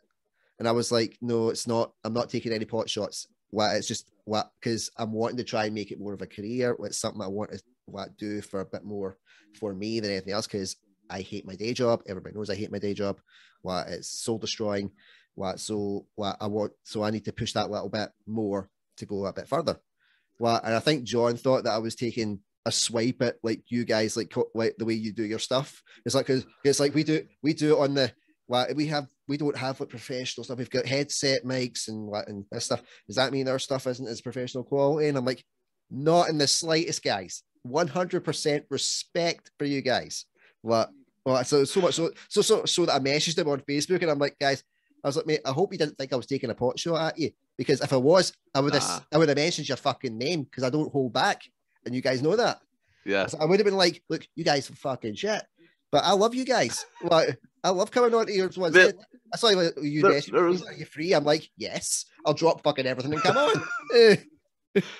Speaker 1: and I was like, no, it's not. I'm not taking any pot shots. It's just because I'm wanting to try and make it more of a career. It's something I want to do for a bit more for me than anything else, because I hate my day job. Everybody knows I hate my day job. It's soul destroying. So I need to push that a little bit more to go a bit further. And I think John thought that I was taking a swipe at you guys, like the way you do your stuff. It's like, because it's like we do it on the we don't have professional stuff. We've got headset mics and this stuff. Does that mean our stuff isn't as professional quality? And I'm like, not in the slightest, guys. 100% respect for you guys. So much so that I messaged him on Facebook, and I'm like, guys, I was like, mate, I hope you didn't think I was taking a pot shot at you, because if I was, I would have mentioned your fucking name, because I don't hold back, and you guys know that.
Speaker 3: Yeah,
Speaker 1: so I would have been like, look, you guys are fucking shit, but I love you guys. I love coming on to your ones. I saw you message, are you free? I'm like, yes, I'll drop fucking everything and come on.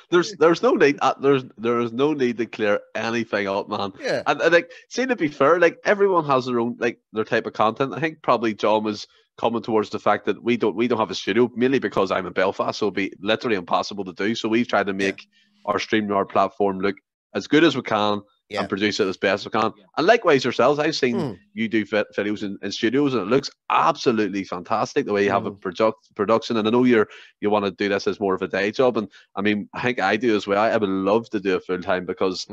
Speaker 3: There's no need. There is no need to clear anything up, man.
Speaker 1: Yeah.
Speaker 3: And see, to be fair, everyone has their own their type of content. I think probably John was coming towards the fact that we don't have a studio, mainly because I'm in Belfast, so it'll be literally impossible to do. So we've tried to make our StreamYard platform look as good as we can. And produce it as best we can. And likewise yourselves, I've seen you do videos in studios, and it looks absolutely fantastic the way you have a production. And I know you want to do this as more of a day job, and I mean, I think I do as well. I would love to do it full time, because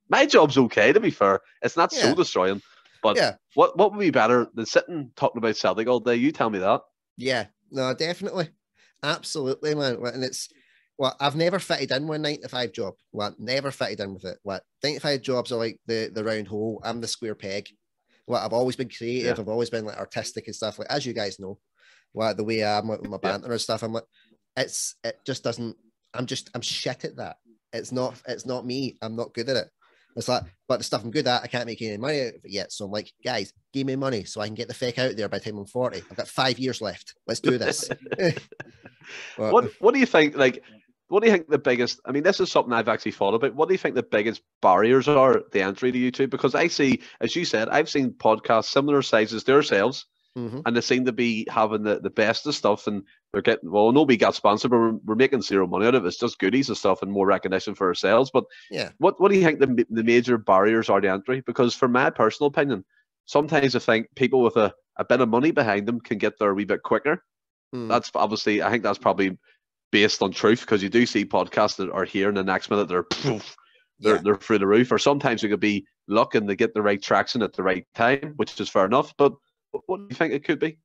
Speaker 3: my job's okay, to be fair. It's not soul destroying, but what would be better than sitting talking about Celtic all day? You tell me that.
Speaker 1: Yeah, no, definitely, absolutely, man. And Well, I've never fitted in with a 9 to 5 job. Well, never fitted in with it. What 9 to 5 jobs are like the round hole. I'm the square peg. Well, I've always been creative.
Speaker 3: Yeah.
Speaker 1: I've always been like artistic and stuff. Like as you guys know, the way I am with my banter and stuff. I'm like, it just doesn't. I'm shit at that. It's not me. I'm not good at it. It's like, but the stuff I'm good at, I can't make any money out of it yet. So I'm like, guys, give me money so I can get the feck out there by the time I'm 40. I've got 5 years left. Let's do this.
Speaker 3: What do you think? Like, what do you think the biggest? I mean, this is something I've actually thought about. What do you think the biggest barriers are the entry to YouTube? Because I see, as you said, I've seen podcasts similar sizes to ourselves, and they seem to be having the best of stuff, and they're getting, well, nobody got sponsored, but we're making zero money out of it. It's just goodies and stuff and more recognition for ourselves. But
Speaker 1: yeah,
Speaker 3: what do you think the major barriers are to entry? Because for my personal opinion, sometimes I think people with a bit of money behind them can get there a wee bit quicker. That's obviously, I think that's probably based on truth, because you do see podcasts that are here and the next minute they're through the roof. Or sometimes it could be luck and they get the right traction at the right time, which is fair enough. But what do you think it could be?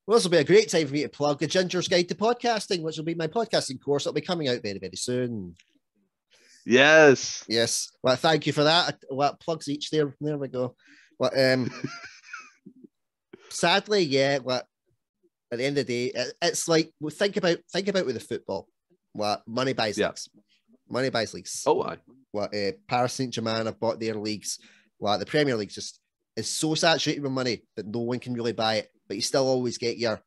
Speaker 1: Well, this will be a great time for me to plug the Ginger's Guide to Podcasting, which will be my podcasting course. It'll be coming out very, very soon.
Speaker 3: Yes.
Speaker 1: Well, thank you for that. Well, plugs each there. There we go. Well, sadly, yeah. Well, at the end of the day, it's like, well, think about with the football. Well, money buys leagues. Money buys leagues.
Speaker 3: Oh, aye.
Speaker 1: Well, Paris Saint-Germain have bought their leagues. Well, the Premier League just is so saturated with money that no one can really buy it. But you still always get your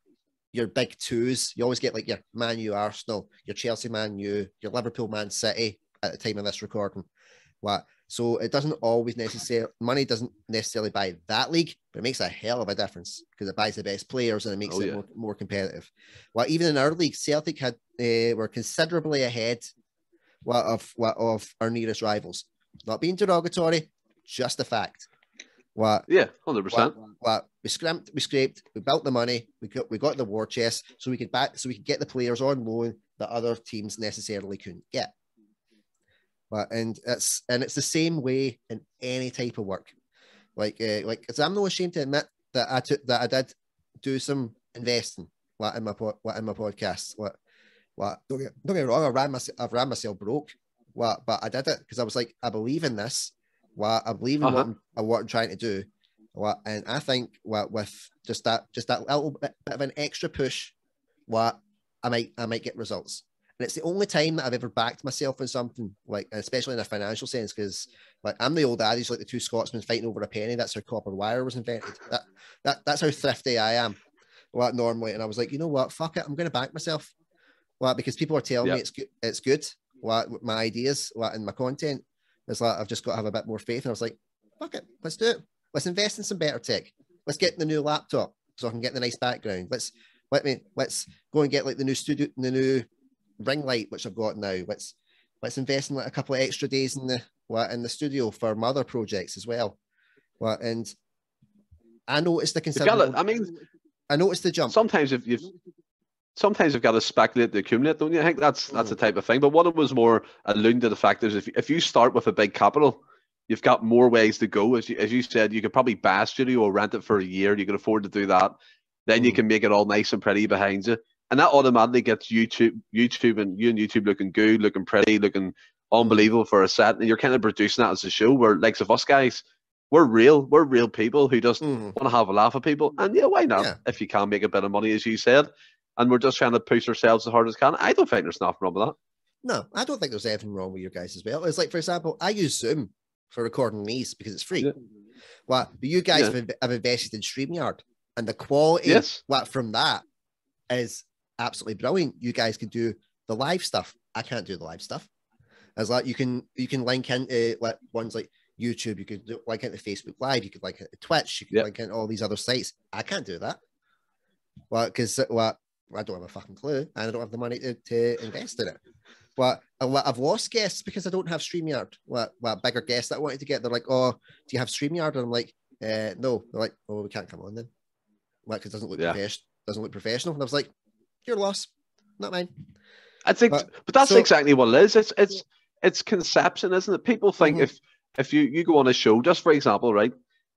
Speaker 1: big twos. You always get like your Man U, Arsenal, your Chelsea, Man U, your Liverpool, Man City at the time of this recording. What? So it doesn't always money doesn't necessarily buy that league, but it makes a hell of a difference because it buys the best players and it makes it more competitive. Well, even in our league, Celtic were considerably ahead of our nearest rivals. Not being derogatory, just a fact. What?
Speaker 3: Yeah, 100%.
Speaker 1: What? We scraped, we built the money, we got the war chest, so we could get the players on loan that other teams necessarily couldn't get. And it's the same way in any type of work. Like, because I'm not ashamed to admit that I did do some investing in my podcast. Don't get me wrong, I've ran myself broke. But I did it because I was like, I believe in this. I believe in what I'm trying to do. And I think with just that little bit of an extra push, I might get results. And it's the only time that I've ever backed myself in something, like, especially in a financial sense, because like I'm the old adage, like the two Scotsmen fighting over a penny. That's how copper wire was invented. That's how thrifty I am. Normally, and I was like, you know what, fuck it, I'm going to back myself. Because people are telling me it's good. My ideas, and my content. It's like I've just got to have a bit more faith. And I was like, fuck it, let's do it. Let's invest in some better tech. Let's get the new laptop so I can get the nice background. Let's go and get like the new ring light, which I've got now. Let's invest in like a couple of extra days in the studio for my other projects as well. And I noticed I noticed the jump.
Speaker 3: Sometimes you've got to speculate to accumulate, don't you? I think that's the type of thing. But what it was more alluding to the fact is if you start with a big capital, you've got more ways to go. As you said, you could probably buy a studio or rent it for a year. You can afford to do that. Then you can make it all nice and pretty behind you. And that automatically gets YouTube and YouTube looking good, looking pretty, looking unbelievable for a set. And you're kind of producing that as a show where, likes of us guys, we're real people who just want to have a laugh at people. And yeah, why not? If you can make a bit of money, as you said. And we're just trying to push ourselves as hard as can. I don't think there's nothing wrong with that.
Speaker 1: No, I don't think there's anything wrong with your guys as well. It's like, for example, I use Zoom for recording these because it's free. But you guys have invested in StreamYard, and the quality from that is absolutely brilliant. You guys can do the live stuff. I can't do the live stuff. As like you can link into like ones like YouTube. You could link into Facebook Live. You could link into Twitch. You could link into all these other sites. I can't do that. Because I don't have a fucking clue, and I don't have the money to invest in it. I've lost guests because I don't have StreamYard. Bigger guests that I wanted to get, they're like, "Oh, do you have StreamYard?" And I'm like, "No." They're like, "Oh, we can't come on then." Because it doesn't look professional. And I was like, "Your loss, not mine."
Speaker 3: I think, but that's exactly what it is. It's conception, isn't it? People think if you go on a show, just for example, right,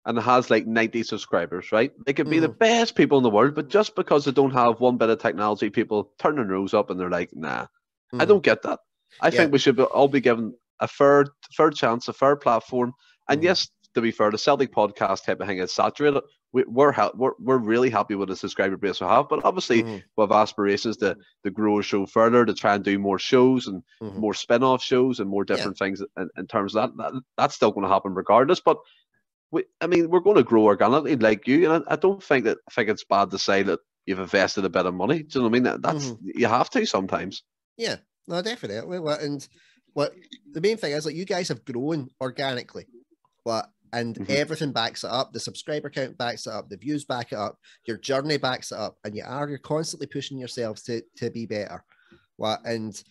Speaker 3: and it has like 90 subscribers, right? They could be the best people in the world, but just because they don't have one bit of technology, people turn their nose up and they're like, nah. I don't get that. I think we should all be given a fair chance, a fair platform. And yes, to be fair, the Celtic podcast type of thing is saturated. We're really happy with the subscriber base we have, but obviously we have aspirations to grow a show further, to try and do more shows and more spin-off shows and more different things in terms of that. That's still going to happen regardless. But we're going to grow organically like you, and I don't think it's bad to say that you've invested a bit of money. Do you know what I mean? That's you have to sometimes.
Speaker 1: Yeah, no, definitely. And the main thing is, like, you guys have grown organically, and everything backs it up. The subscriber count backs it up. The views back it up. Your journey backs it up, and you're constantly pushing yourselves to be better. And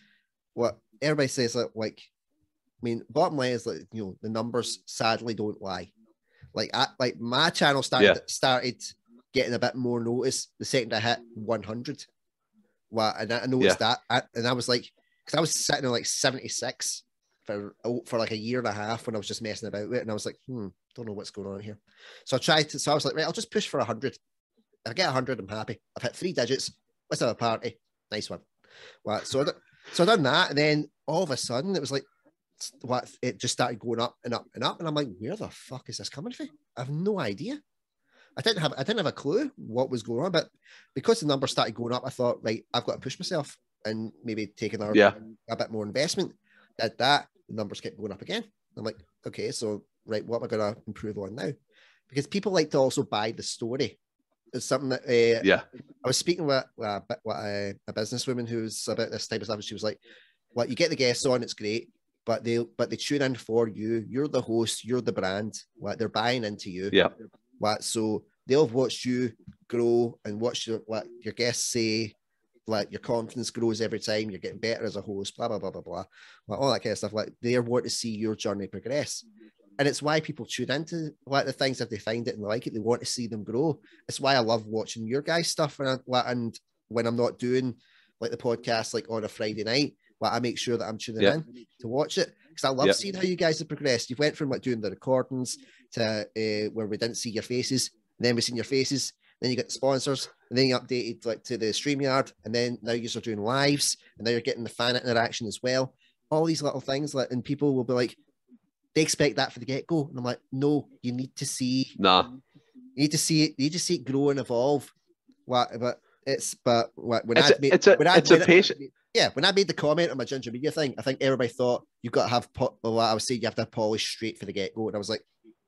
Speaker 1: what everybody says, like, I mean, bottom line is, like, you know, the numbers sadly don't lie. Like, my channel started getting a bit more notice the second I hit 100. And I noticed that, and I was like, because I was sitting on like 76 for like a year and a half when I was just messing about with it, and I was like, don't know what's going on here. So I was like, right, I'll just push for 100. If I get 100, I'm happy. I've hit 3 digits. Let's have a party. Nice one. So I done that, and then all of a sudden it was like, it just started going up and up and up, and I'm like, where the fuck is this coming from? I have no idea. I didn't have a clue what was going on, but because the numbers started going up, I thought, right, I've got to push myself and maybe take a bit more investment. Did that, the numbers kept going up again. I'm like, okay, so right, what am I going to improve on now? Because people like to also buy the story. It's something that I was speaking with a businesswoman who's about this type of stuff. She was like, "Well, you get the guests on, it's great, but they tune in for you. You're the host, you're the brand. They're buying into you. So they'll watch you grow and watch what your guests say. Like, your confidence grows every time. You're getting better as a host. Blah blah blah blah blah. All that kind of stuff. Like, they want to see your journey progress, and it's why people tune into the things if they find it and like it. They want to see them grow. It's why I love watching your guys' stuff, and when I'm not doing like the podcast like on a Friday night, I make sure that I'm tuning in to watch it, because I love seeing how you guys have progressed. You went from like doing the recordings to where we didn't see your faces, and then we seen your faces. Then you get the sponsors, and then you updated like to the StreamYard, and then now you're doing lives, and now you're getting the fan interaction as well. All these little things, like, and people will be like, they expect that for the get-go, and I'm like, no, you need to see.
Speaker 3: Nah.
Speaker 1: You need to see it. You need to see it grow and evolve. When I made the comment on my ginger media thing, I think everybody thought you've got to have I was saying you have to polish straight for the get-go, and I was like,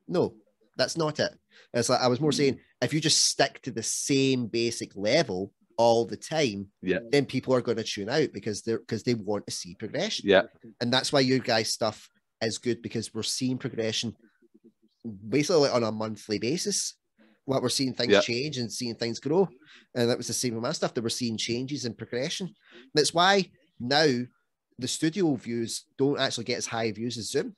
Speaker 1: no, that's not it. It's like, I was more saying, if you just stick to the same basic level all the time, then people are going to tune out because they want to see progression. And that's why your guys' stuff is good, because we're seeing progression basically on a monthly basis. We're seeing things change and seeing things grow. And that was the same with my stuff. That we're seeing changes in progression. That's why now the studio views don't actually get as high views as Zoom,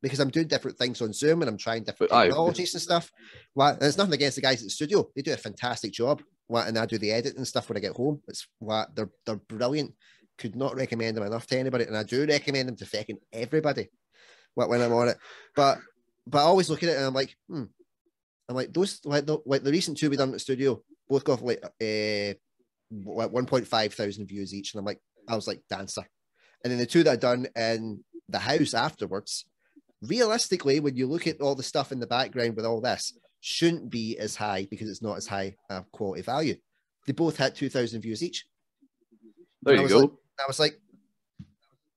Speaker 1: because I'm doing different things on Zoom and I'm trying different technologies and stuff. And it's nothing against the guys at the studio. They do a fantastic job. And I do the editing and stuff when I get home. They're brilliant. Could not recommend them enough to anybody. And I do recommend them to fucking everybody when I'm on it. But I always look at it and I'm like, I'm like, those like the recent 2 we done at the studio both got like 1.5 thousand views each, and I was like, dancer. And then the 2 that I done in the house afterwards, realistically, when you look at all the stuff in the background with all this, shouldn't be as high because it's not as high quality value. They both had 2,000 views each.
Speaker 3: There you go.
Speaker 1: I was like,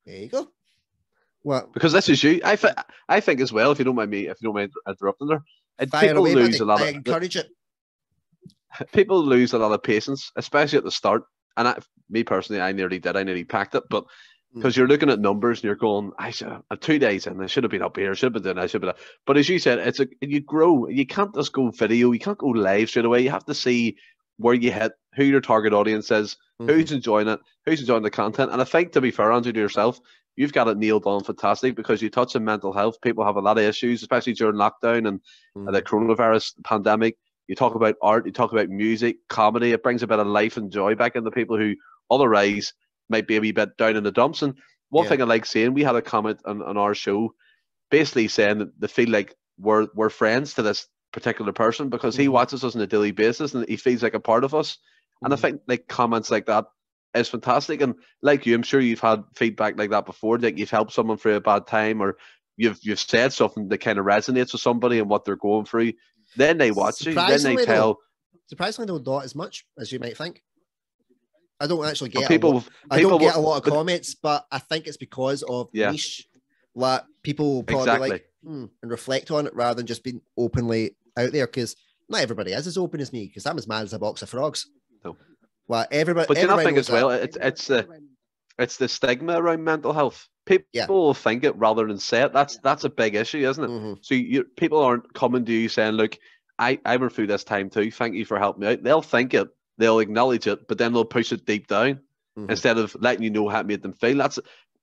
Speaker 1: there you go. Well,
Speaker 3: because this is you. I think as well. If you don't mind interrupting there, people lose a lot.
Speaker 1: I encourage it.
Speaker 3: People lose a lot of patience, especially at the start. And me personally, I nearly packed it, but because you're looking at numbers and you're going, I'm 2 days in, I should have been up here, should have been doing, I should have been. But as you said, you grow. You can't just go video. You can't go live straight away. You have to see where you hit, who your target audience is, who's enjoying it, who's enjoying the content. And I think, to be fair, Andrew, to yourself, you've got it nailed on fantastic, because you touch on mental health. People have a lot of issues, especially during lockdown and the coronavirus pandemic. You talk about art, you talk about music, comedy. It brings a bit of life and joy back into people who otherwise might be a wee bit down in the dumps. And one thing I like saying, we had a comment on our show basically saying that they feel like we're friends to this particular person because he watches us on a daily basis and he feels like a part of us. And I think like comments like that is fantastic. And like you, I'm sure you've had feedback like that before, like you've helped someone through a bad time, or you've said something that kind of resonates with somebody and what they're going through. Then they watch you, then they tell.
Speaker 1: Surprisingly, though, not as much as you might think. I don't actually get I don't get a lot of comments, but I think it's because of niche. Like people will probably be like and reflect on it rather than just being openly out there, because not everybody is as open as me, because I'm as mad as a box of frogs.
Speaker 3: No.
Speaker 1: Well, everybody.
Speaker 3: But
Speaker 1: everybody
Speaker 3: I think as well, it's the stigma around mental health. People will think it rather than say it. That's a big issue, isn't it?
Speaker 1: Mm-hmm.
Speaker 3: So people aren't coming to you saying, "Look, I went through this time too. Thank you for helping me out." They'll think it, they'll acknowledge it, but then they'll push it deep down instead of letting you know how it made them feel.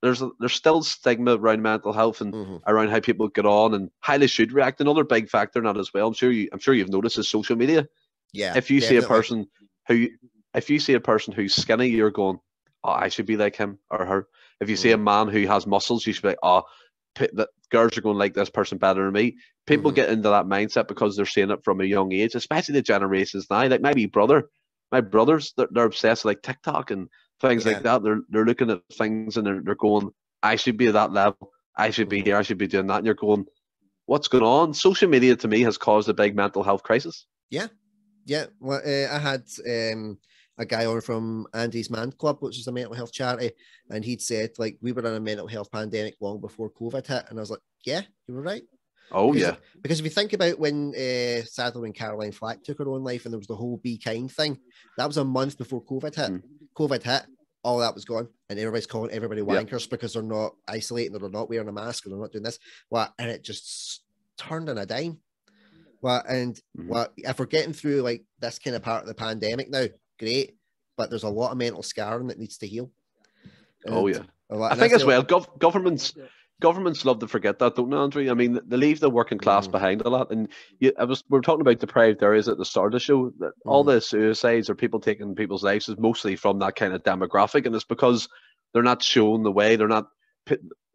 Speaker 3: There's still stigma around mental health and around how people get on and how they should react. Another big factor in that as well, I'm sure you've noticed, is social media.
Speaker 1: Yeah.
Speaker 3: If you see a person who's skinny, you're going, "Oh, I should be like him or her." If you see a man who has muscles, you should be like, "Oh, the girls are going to like this person better than me." People get into that mindset because they're seeing it from a young age, especially the generations now. Like my brothers, they're obsessed with like TikTok and things like that. They're looking at things and they're going, "I should be at that level. I should be here. I should be doing that." And you're going, "What's going on?" Social media to me has caused a big mental health crisis.
Speaker 1: Yeah. Well, I had a guy on from Andy's Man Club, which is a mental health charity, and he'd said, like, we were in a mental health pandemic long before COVID hit, and I was like, yeah, you were right.
Speaker 3: Oh,
Speaker 1: because if you think about when sadly when Caroline Flack took her own life and there was the whole Be Kind thing, that was a month before COVID hit. COVID hit, all that was gone, and everybody's calling everybody wankers because they're not isolating, or they're not wearing a mask, or they're not doing this. And it just turned on a dime. If we're getting through like this kind of part of the pandemic now, great, but there's a lot of mental scarring that needs to heal.
Speaker 3: I think as well, governments love to forget that, don't they, Andrew? I mean, they leave the working class behind a lot. And we were talking about deprived areas at the start of the show. That all the suicides or people taking people's lives is mostly from that kind of demographic, and it's because they're not shown the way.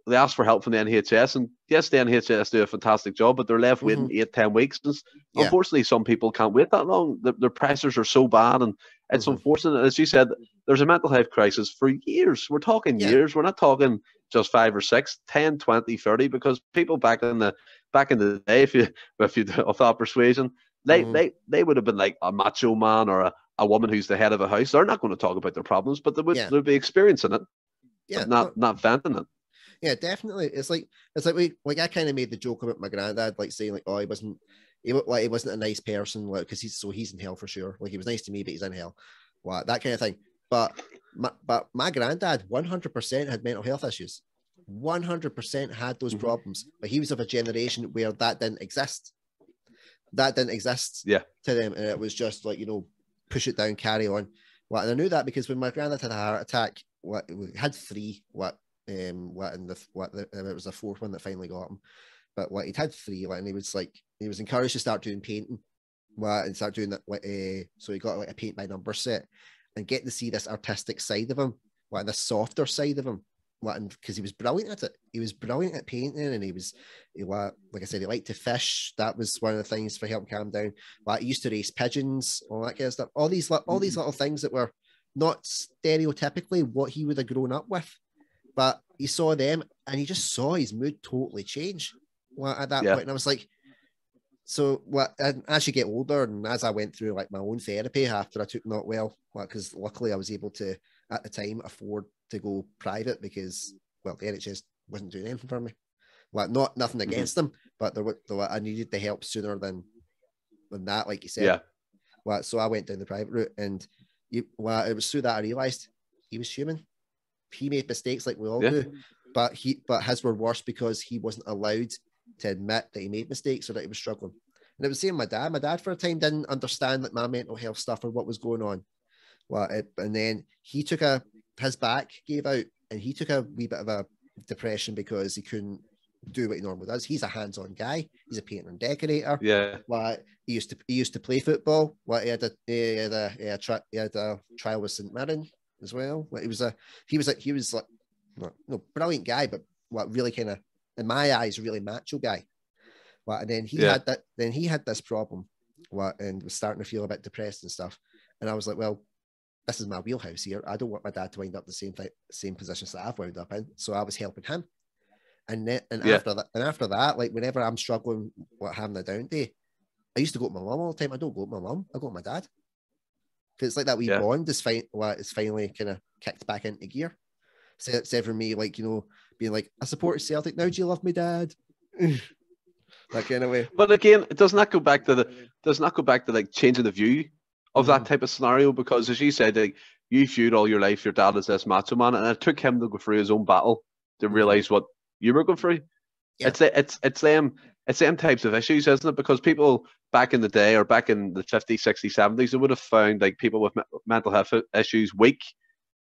Speaker 3: They ask for help from the NHS, and yes, the NHS do a fantastic job, but they're left waiting 8-10 weeks. And unfortunately, some people can't wait that long. Their pressures are so bad, and it's unfortunate. As you said, there's a mental health crisis for years. We're talking years. We're not talking just 5 or 6, 10, 20, 30, because people back in the day, if you of that persuasion, they would have been like a macho man or a woman who's the head of a house. They're not going to talk about their problems, but they'll be experiencing it, but not venting it.
Speaker 1: Yeah, definitely. It's like I kind of made the joke about my granddad, like saying like, oh, he wasn't a nice person, like, because he's in hell for sure. Like, he was nice to me, but he's in hell, that kind of thing. But my granddad 100% had mental health issues. 100% had those problems, but he was of a generation where that didn't exist. To them, and it was just like, push it down, carry on. And I knew that because when my granddad had a heart attack, we had 3. It was the 4th one that finally got him, but he'd had 3, and he was encouraged to start doing painting, and start doing that. So he got like a paint by number set, and getting to see this artistic side of him, and this softer side of him, because he was brilliant at it. He was brilliant at painting, and like I said, he liked to fish. That was one of the things for helping calm down. He used to race pigeons, all that kind of stuff. All these little things that were not stereotypically what he would have grown up with. But he saw them, and he just saw his mood totally change at that point. And I was like, and as you get older, and as I went through like my own therapy after I took not well, because luckily I was able to, at the time, afford to go private because, the NHS wasn't doing anything for me. Nothing against them, but I needed the help sooner than that, like you said. Yeah. So I went down the private route, and it was through that I realised he was human. He made mistakes like we all do, but his were worse because he wasn't allowed to admit that he made mistakes or that he was struggling. And it was the same with my dad. My dad for a time didn't understand like my mental health stuff or what was going on. And then he his back gave out, and he took a wee bit of a depression because he couldn't do what he normally does. He's a hands-on guy. He's a painter and decorator.
Speaker 3: Yeah.
Speaker 1: He used to play football. He had a trial with St. Mirren as well. He was brilliant guy, but really kind of, in my eyes, really macho guy. And then he had this problem, and was starting to feel a bit depressed and stuff. And I was like, well, this is my wheelhouse here. I don't want my dad to wind up the same positions that I've wound up in. So I was helping him. And after that, like whenever I'm struggling with having a down day, I used to go to my mum all the time. I don't go to my mum. I go to my dad. Because it's like that wee bond is finally kind of kicked back into gear. Except for me, like, you know, being like, I supported Celtic. Now do you love me, Dad? That kind of way.
Speaker 3: But again, it does not go back to like changing the view of that type of scenario, because as you said, like, you viewed all your life your dad as this macho man, and it took him to go through his own battle to realize what you were going through. Yeah. It's them types of issues, isn't it? Because people back in the day, or back in the 50s, 60s, 70s, they would have found like people with mental health issues weak,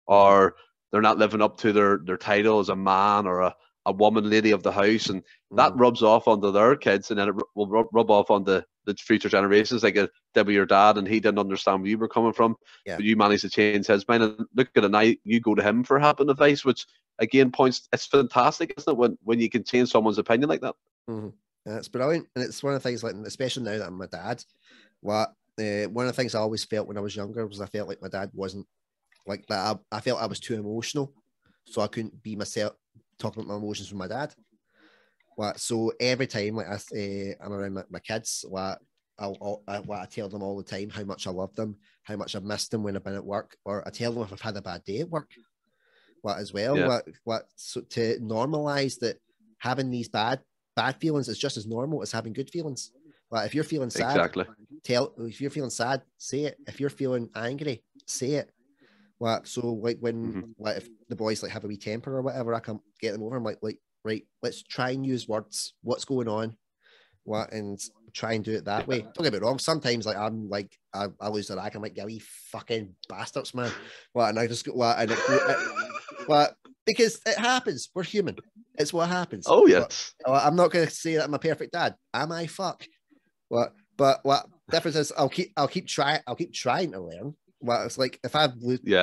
Speaker 3: or they're not living up to their title as a man or a woman, lady of the house, and that rubs off onto their kids, and then it will rub off onto the future generations. Like it did with your dad, and he didn't understand where you were coming from, but you managed to change his mind. And look at it now, you go to him for help and advice, which again points. It's fantastic, isn't it, when you can change someone's opinion like that?
Speaker 1: It's brilliant, and it's one of the things, like, especially now that I'm my dad. One of the things I always felt when I was younger was I felt like my dad wasn't like that. I felt I was too emotional, so I couldn't be myself talking about my emotions with my dad. So every time, like, I'm around my kids, I tell them all the time how much I love them, how much I've missed them when I've been at work, or I tell them if I've had a bad day at work. As well, so to normalize that having these bad feelings is just as normal as having good feelings. If you're feeling sad, if you're feeling sad, say it. If you're feeling angry, say it. So like when if the boys like have a wee temper or whatever, I can get them over. I'm like right, let's try and use words. What's going on? And try and do it that way. Don't get me wrong. Sometimes like I'm like I lose the rack. I'm like, yeah, you fucking bastards, man. And I just go because it happens. We're human. It's what happens.
Speaker 3: Oh yes.
Speaker 1: I'm not going to say that I'm a perfect dad. Am I? Fuck. But what difference is I'll keep trying to learn. It's like if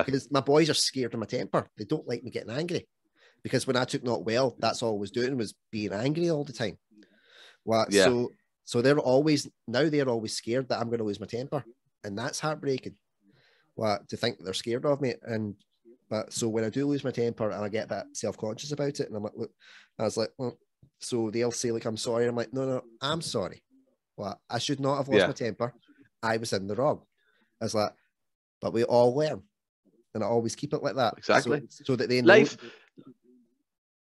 Speaker 1: because my boys are scared of my temper. They don't like me getting angry, because when I took not well, that's all I was doing was being angry all the time. So they're always scared that I'm going to lose my temper, and that's heartbreaking. To think that they're scared of me. But so when I do lose my temper and I get a bit self-conscious about it, and I'm like, look, I was like, well, so they'll say like, I'm sorry. I'm like, no, I'm sorry. I should not have lost my temper. I was in the wrong. I was like, but we all learn, and I always keep it like that.
Speaker 3: Exactly.
Speaker 1: So that they know.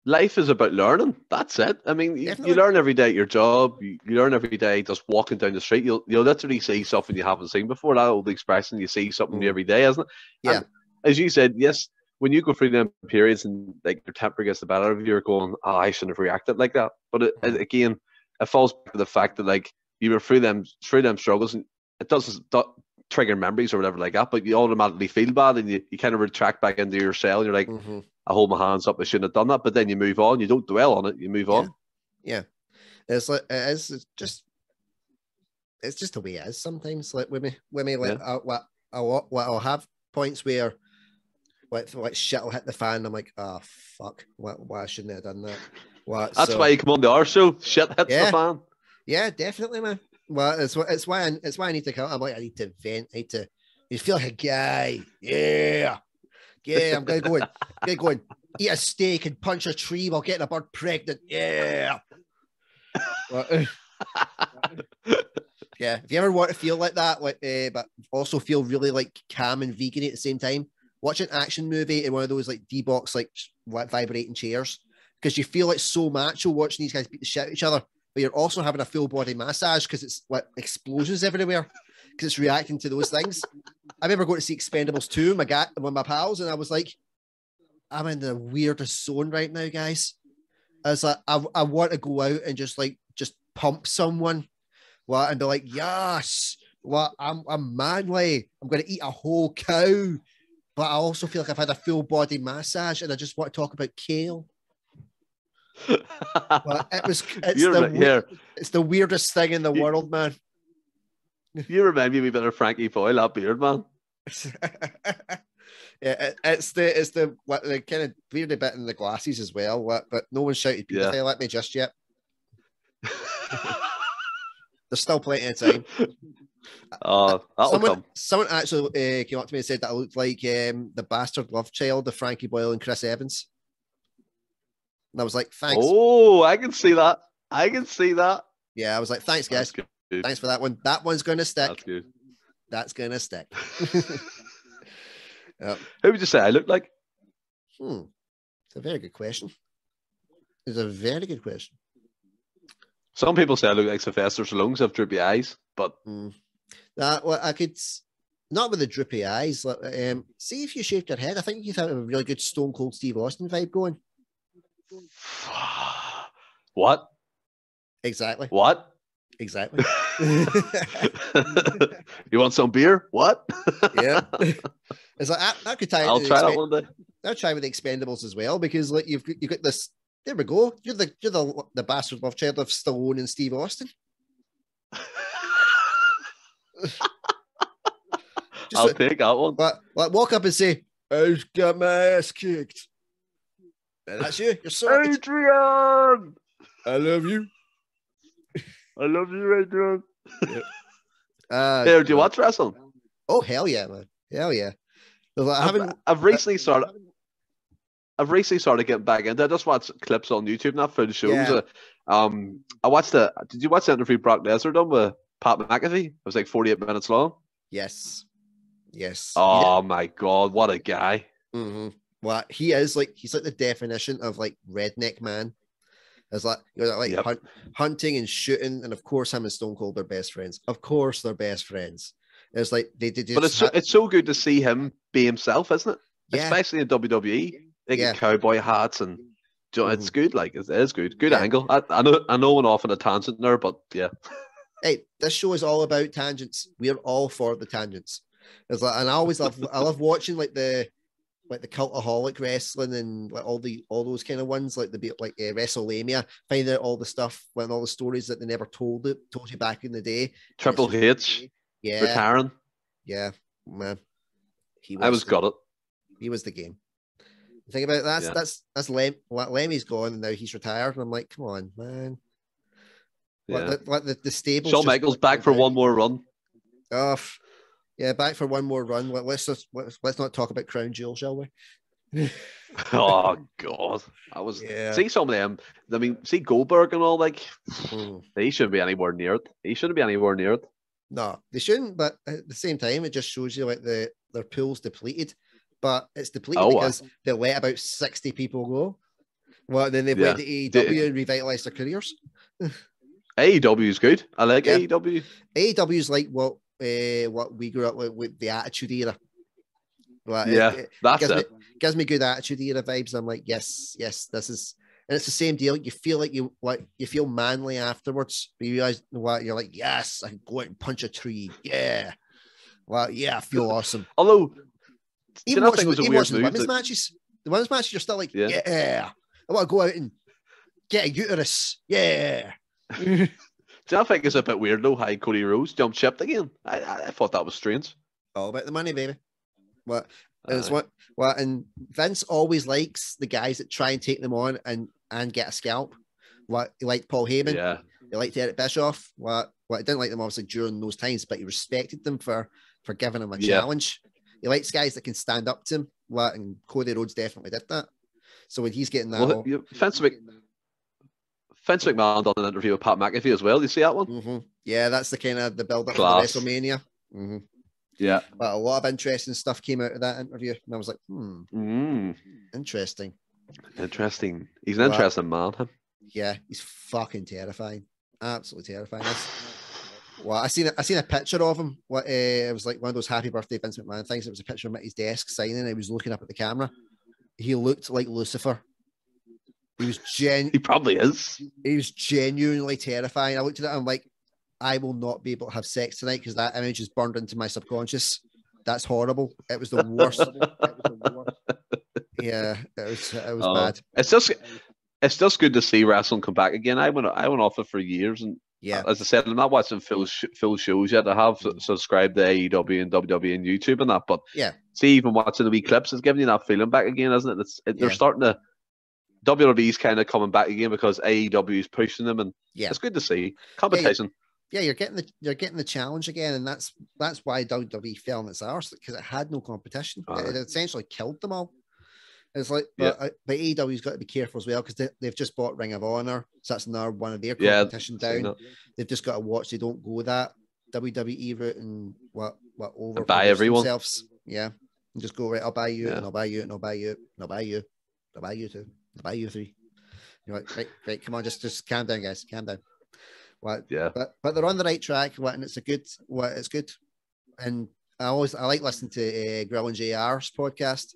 Speaker 3: Life is about learning. That's it. I mean, you learn every day at your job. You learn every day just walking down the street. You'll literally see something you haven't seen before. That old expression, you see something new every day, isn't it?
Speaker 1: Yeah.
Speaker 3: And as you said, yes, when you go through them periods and like your temper gets the better of you, you're going, oh, I shouldn't have reacted like that. But again, it falls back to the fact that like you were through them struggles, and it doesn't trigger memories or whatever like that, but you automatically feel bad, and you kind of retract back into your cell, and you're like, I hold my hands up, I shouldn't have done that. But then you move on, you don't dwell on it, you move on.
Speaker 1: Yeah. It's like it's just the way it is sometimes. Like with me like I'll have points where like shit will hit the fan. I'm like, oh fuck, why shouldn't I have done that?
Speaker 3: That's why you come on the R show. Shit hits the fan.
Speaker 1: Yeah, definitely, man. It's why I need to come. I'm like, I need to vent. You feel like a guy. Yeah. I'm gonna go and eat a steak and punch a tree while getting a bird pregnant. Yeah. Yeah. If you ever want to feel like that, but also feel really like calm and vegan at the same time, watch an action movie in one of those like D-box like vibrating chairs, because you feel like so macho watching these guys beat the shit out of each other, but you're also having a full body massage because it's like explosions everywhere because it's reacting to those things. I remember going to see Expendables 2 with my pals, and I was like, I'm in the weirdest zone right now, guys. I was like, I want to go out and just pump someone, and be like, yes, I'm manly. I'm going to eat a whole cow, but I also feel like I've had a full body massage, and I just want to talk about kale. But it's the weirdest thing in the world, man.
Speaker 3: You remind me of a bit of Frankie Boyle, that beard, man.
Speaker 1: Yeah, it's the kind of weird bit in the glasses as well. But no one shouted pedophile at me just yet. There's still plenty of time.
Speaker 3: That'll come.
Speaker 1: Someone actually came up to me and said that I looked like the bastard love child of Frankie Boyle and Chris Evans. And I was like, thanks.
Speaker 3: Oh, I can see that. I can see that.
Speaker 1: Yeah, I was like, thanks, guys. Thanks for that one. That one's going to stick.
Speaker 3: That's good.
Speaker 1: That's going to stick. Yep.
Speaker 3: Who would you say I look like?
Speaker 1: It's a very good question. It's a very good question.
Speaker 3: Some people say I look like Sylvester Stallone, have droopy eyes, but
Speaker 1: well, I could not with the droopy eyes. See if you shaved your head. I think you'd have a really good Stone Cold Steve Austin vibe going.
Speaker 3: What?
Speaker 1: Exactly.
Speaker 3: What?
Speaker 1: Exactly.
Speaker 3: You want some beer? What?
Speaker 1: Yeah. It's like I could tie.
Speaker 3: I'll try that one day.
Speaker 1: I'll try with the Expendables as well because like you've got this. There we go. You're the bastard love child of Stallone and Steve Austin.
Speaker 3: I'll take that one.
Speaker 1: Like walk up and say, "I got my ass kicked." And that's you. You're sorted.
Speaker 3: Adrian,
Speaker 1: I love you.
Speaker 3: I love you, Adrian.
Speaker 1: Yep.
Speaker 3: Here, do you watch wrestling?
Speaker 1: Oh hell yeah, man! Hell yeah.
Speaker 3: I've recently started getting back into it. I just watched clips on YouTube, not full shows.
Speaker 1: Yeah.
Speaker 3: I watched did you watch the interview Brock Lesnar done with Pat McAfee? It was like 48 minutes long.
Speaker 1: Yes.
Speaker 3: Oh my god, what a guy.
Speaker 1: Mm-hmm. Well, he's like the definition of like redneck man. It's like hunting and shooting, and of course him and Stone Cold are best friends. Of course they're best friends. It's like they did.
Speaker 3: But it's so good to see him be himself, isn't it? Yeah. Especially in WWE. They get cowboy hats and it's good. Like it is good. Good angle. I know went off on a tangent there, but yeah.
Speaker 1: Hey, this show is all about tangents. We're all for the tangents. It's like, and I love watching like the cultaholic wrestling and like all those kind of ones, like WrestleMania, finding out all the stuff and all the stories that they never told you back in the day.
Speaker 3: Triple H, retiring.
Speaker 1: Yeah, man.
Speaker 3: I got it.
Speaker 1: He was the game. The thing about that's Lemmy's gone and now he's retired, and I'm like, come on, man.
Speaker 3: Yeah.
Speaker 1: Like the stable.
Speaker 3: Shawn Michaels back for one more run.
Speaker 1: Oh, yeah, back for one more run. Let's not talk about Crown Jewel, shall we?
Speaker 3: Oh God, see some of them. I mean, see Goldberg and all. Like, he shouldn't be anywhere near it.
Speaker 1: No, they shouldn't. But at the same time, it just shows you like their pool's depleted. But it's depleted because they let about 60 people go. Well, then they went to AEW and revitalized their careers.
Speaker 3: AEW is good. I like AEW.
Speaker 1: AEW is like what we grew up with the Attitude Era. Like,
Speaker 3: it
Speaker 1: gives me good Attitude Era vibes. I'm like, yes, this is, and it's the same deal. You feel you feel manly afterwards. But you realize what you're like. Yes, I can go out and punch a tree. Yeah, well, yeah, I feel awesome.
Speaker 3: Although,
Speaker 1: even watching the women's matches, you're still like, yeah, I want to go out and get a uterus. Yeah.
Speaker 3: Do you think it's a bit weird though how Cody Rhodes jumped ship again? I thought that was strange.
Speaker 1: All about the money, baby. And Vince always likes the guys that try and take them on and get a scalp. What he liked Paul Heyman.
Speaker 3: Yeah.
Speaker 1: He liked Eric Bischoff. What he didn't like them obviously during those times, but he respected them for giving him a challenge. He likes guys that can stand up to him. And Cody Rhodes definitely did that. So when he's getting that,
Speaker 3: Vince McMahon done an interview with Pat McAfee as well. You see that one?
Speaker 1: Mm-hmm. Yeah, that's the kind of the build up for WrestleMania. Mm-hmm.
Speaker 3: Yeah,
Speaker 1: but a lot of interesting stuff came out of that interview, and I was like, interesting.
Speaker 3: Interesting. He's an interesting man. Him.
Speaker 1: Yeah, he's fucking terrifying. Absolutely terrifying. Well, I seen a picture of him. It was like one of those happy birthday Vince McMahon things. It was a picture of him at his desk signing. He was looking up at the camera. He looked like Lucifer. He
Speaker 3: probably is.
Speaker 1: He was genuinely terrifying. I looked at it and I'm like, I will not be able to have sex tonight because that image is burned into my subconscious. That's horrible. It was the worst. Yeah, it was bad.
Speaker 3: It's just good to see wrestling come back again. I went off it for years, and as I said, I'm not watching full shows yet. I have subscribed to AEW and WWE and YouTube and that, but see, even watching the wee clips is giving you that feeling back again, isn't it? They're starting to. WWE's kind of coming back again because AEW is pushing them, and it's good to see competition.
Speaker 1: yeah, you're getting the challenge again, and that's why WWE fell in its arse, because it had no competition. It essentially killed them all. It's like, but AEW's got to be careful as well, because they've just bought Ring of Honor, so that's another one of their competition down. They've just got to watch they don't go that WWE route and what over
Speaker 3: buy everyone
Speaker 1: themselves. Yeah, and just go right. I'll buy you, and I'll buy you, and I'll buy you, and I'll buy you, I'll buy you two, I'll buy you three. You're like, right, come on, just calm down, guys, calm down. What? Yeah, but they're on the right track. What? And it's good. And I like listening to Grill and JR's podcast.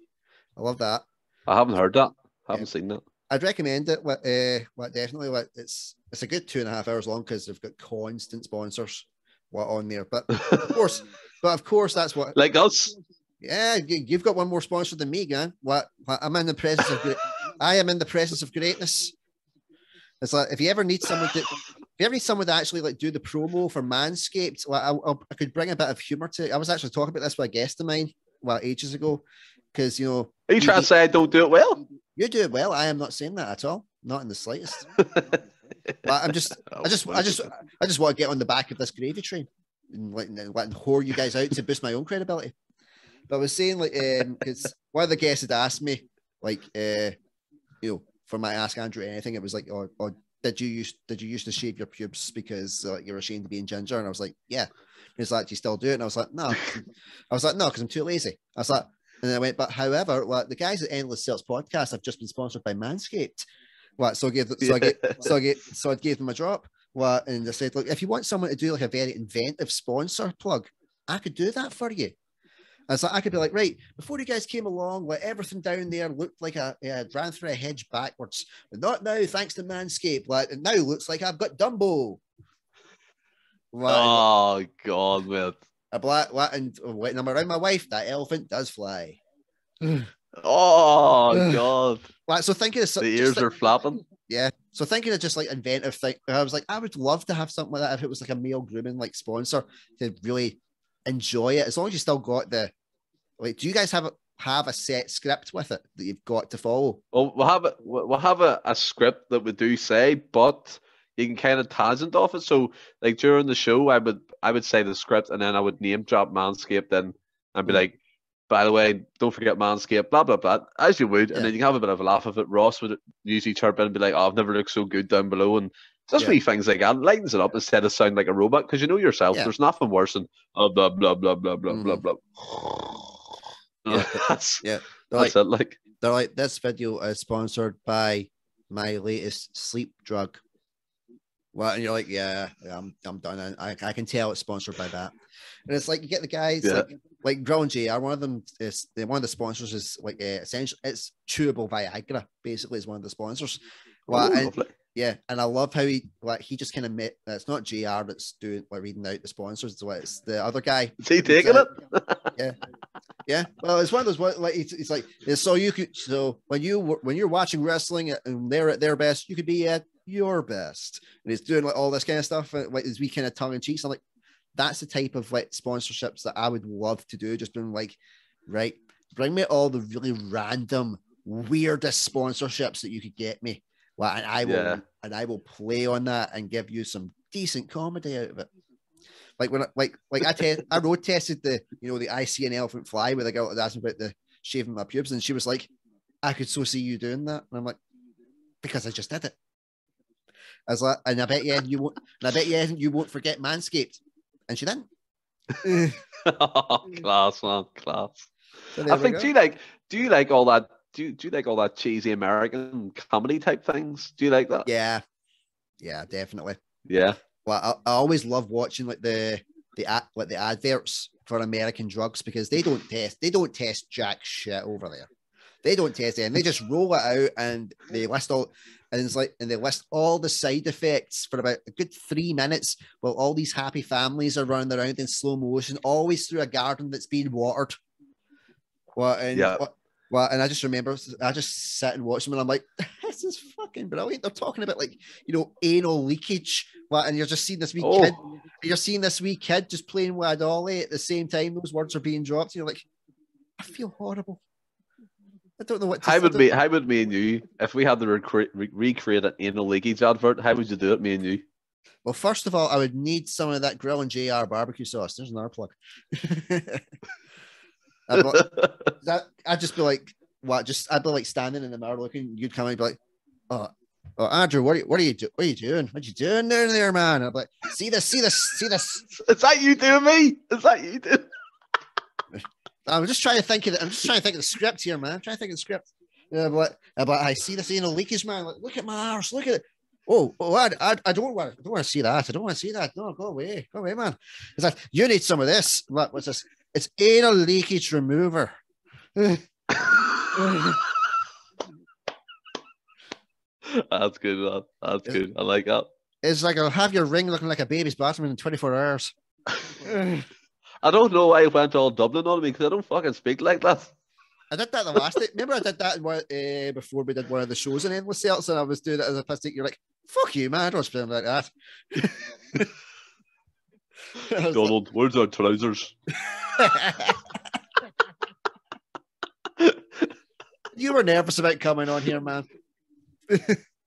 Speaker 1: I love that.
Speaker 3: I haven't heard that. I haven't seen that.
Speaker 1: I'd recommend it. Definitely. It's a good 2.5 hours long, because they've got constant sponsors on there. But of course, that's what,
Speaker 3: like us.
Speaker 1: Yeah, you've got one more sponsor than me, man. I'm in the presence of I am in the presence of greatness. It's like, if you ever need someone to actually like do the promo for Manscaped, I could bring a bit of humor to it. I was actually talking about this with a guest of mine ages ago, because
Speaker 3: are you trying to say I don't do it well?
Speaker 1: You do it well. I am not saying that at all, not in the slightest. But I just want to get on the back of this gravy train and whore you guys out to boost my own credibility. But I was saying, like, because one of the guests had asked me, like, for my Ask Andrew Anything, it was like, or did you used to shave your pubes because you're ashamed of being ginger? And I was like, yeah. He's like, do you still do it? And I was like, no. No, because I'm too lazy. I was like, and then I went, but however, the guys at Endless Celts Podcast have just been sponsored by Manscaped. So I gave them a drop. And I said, look, if you want someone to do like a very inventive sponsor plug, I could do that for you. And so I could be like, right, before you guys came along, everything down there looked like I ran through a hedge backwards. But not now, thanks to Manscaped. It now looks like I've got Dumbo.
Speaker 3: Oh, God, man.
Speaker 1: And when I'm around my wife, that elephant does fly.
Speaker 3: Oh, God.
Speaker 1: So thinking of
Speaker 3: the ears are flapping.
Speaker 1: Yeah. So thinking of just like inventive thing, I was like, I would love to have something like that if it was like a male grooming like sponsor to really enjoy it, as long as you still got the do you guys have a set script with it that you've got to follow?
Speaker 3: Well, we'll have a script that we do say, but you can kind of tangent off it. So like during the show, I would say the script, and then I would name drop Manscaped, and I'd be like, by the way, don't forget Manscaped, blah blah blah, as you would, and then you can have a bit of a laugh of it. Ross would usually chirp in and be like, oh, I've never looked so good down below, and just wee things like that, lightens it up instead of sounding like a robot, because you know yourself, there's nothing worse than blah blah blah blah blah blah blah. That's it. Like,
Speaker 1: they're like, this video is sponsored by my latest sleep drug. And you're like, yeah, I'm done. I can tell it's sponsored by that. And it's like, you get the guys like Grill and JR. One of the sponsors is like essentially it's chewable Viagra. Basically, is one of the sponsors. And I love how he just kind of admit that it's not JR that's doing reading out the sponsors. It's the other guy.
Speaker 3: Is he taking it?
Speaker 1: Yeah. Well, it's one of those it's like so when you're watching wrestling and they're at their best, you could be at your best. And he's doing all this kind of stuff, as we kind of tongue in cheek. So I'm like, that's the type of sponsorships that I would love to do. Just being like, right, bring me all the really random, weirdest sponsorships that you could get me. And I will play on that and give you some decent comedy out of it. I road tested the I see an elephant fly with a girl that asked me about the shaving my pubes, and she was like, I could so see you doing that. And I'm like, because I just did it. I was like, and I bet you won't. And I bet you won't forget Manscaped. And she didn't.
Speaker 3: Class, man, class. So I think. Do you like all that? Do you like all that cheesy American comedy type things? Do you like that?
Speaker 1: Yeah, definitely.
Speaker 3: Yeah.
Speaker 1: Well, I always love watching the adverts for American drugs, because they don't test jack shit over there. They don't test it, and they just roll it out, and they list all, and they list all the side effects for about a good 3 minutes, while all these happy families are running around in slow motion, always through a garden that's being watered. And I just remember, I just sat and watched them, and I'm like, this is fucking brilliant. They're talking about anal leakage, and you're just seeing this wee kid. You're seeing this wee kid just playing with a dolly at the same time those words are being dropped. And you're like, I feel horrible. I don't know what to say.
Speaker 3: How would me and you, if we had to recreate an anal leakage advert, how would you do it, me and you?
Speaker 1: Well, first of all, I would need some of that grill and JR barbecue sauce. There's another plug. I'd just be like, what? I'd be like standing in the mirror looking. You'd come in and be like, oh, Andrew, what are you doing? What are you doing? What you doing down there, man? I'm like, see this.
Speaker 3: Is that you doing me? Is that you doing?
Speaker 1: I'm just trying to think of the script here, man. I'm trying to think of the script. Yeah, but I see this leakage, man. Like, look at my arse. Look at it. Oh, I don't want to see that. I don't want to see that. No, go away, man. It's like, you need some of this. What's this? It's anal leakage remover.
Speaker 3: That's good, man. That's good. I like that.
Speaker 1: It's like, I'll have your ring looking like a baby's bathroom in 24 hours.
Speaker 3: I don't know why I went all Dublin on me, because I don't fucking speak like that.
Speaker 1: I did that the last day. Remember I did that before we did one of the shows in Endless Celts, and I was doing it as a pistic. You're like, fuck you, man. I don't speak like that.
Speaker 3: Donald, where's our trousers?
Speaker 1: You were nervous about coming on here, man.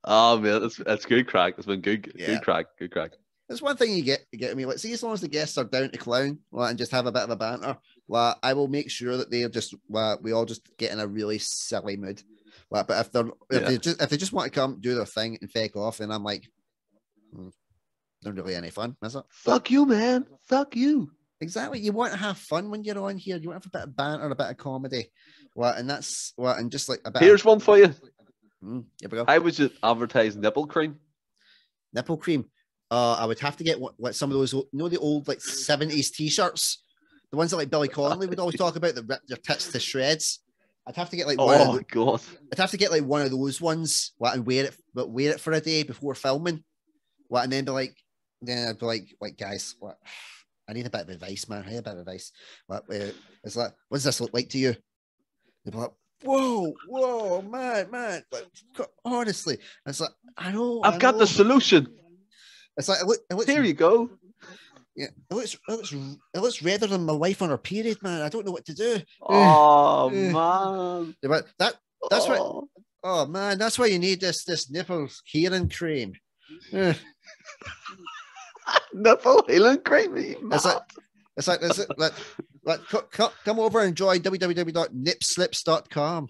Speaker 3: Oh, man, it's good crack. It's been good,
Speaker 1: Yeah.
Speaker 3: Good crack.
Speaker 1: There's one thing you get me. Like, see, as long as the guests are down to clown, and just have a bit of a banter, I will make sure that they're just, we all just get in a really silly mood. But if they just want to come do their thing and fake off, then I'm like, not really any fun, is it?
Speaker 3: Fuck you, man. Fuck you.
Speaker 1: Exactly. You want to have fun when you're on here. You want to have a bit of banter, a bit of comedy. And that's and just like a bit.
Speaker 3: Here's one for you.
Speaker 1: Here we go.
Speaker 3: I would just advertise nipple cream.
Speaker 1: Nipple cream. I would have to get some of those, the old like 70s t-shirts, the ones that like Billy Connolly would always talk about, that rip your tits to shreds. I'd have to get like
Speaker 3: God.
Speaker 1: I'd have to get like one of those ones, and wear it for a day before filming. And then I'd be like, guys, I need a bit of advice, man. I need a bit of advice. It's like, what does this look like to you? They'd be like, whoa, man. Like, honestly, it's like,
Speaker 3: I've got the solution.
Speaker 1: It's like, it looks,
Speaker 3: here you go.
Speaker 1: Yeah, it looks redder than my wife on her period, man. I don't know what to do.
Speaker 3: Oh man,
Speaker 1: that's what. Oh man, that's why you need this nipple healing cream.
Speaker 3: Nipple healing cream.
Speaker 1: It's like come over and join www.nipslips.com.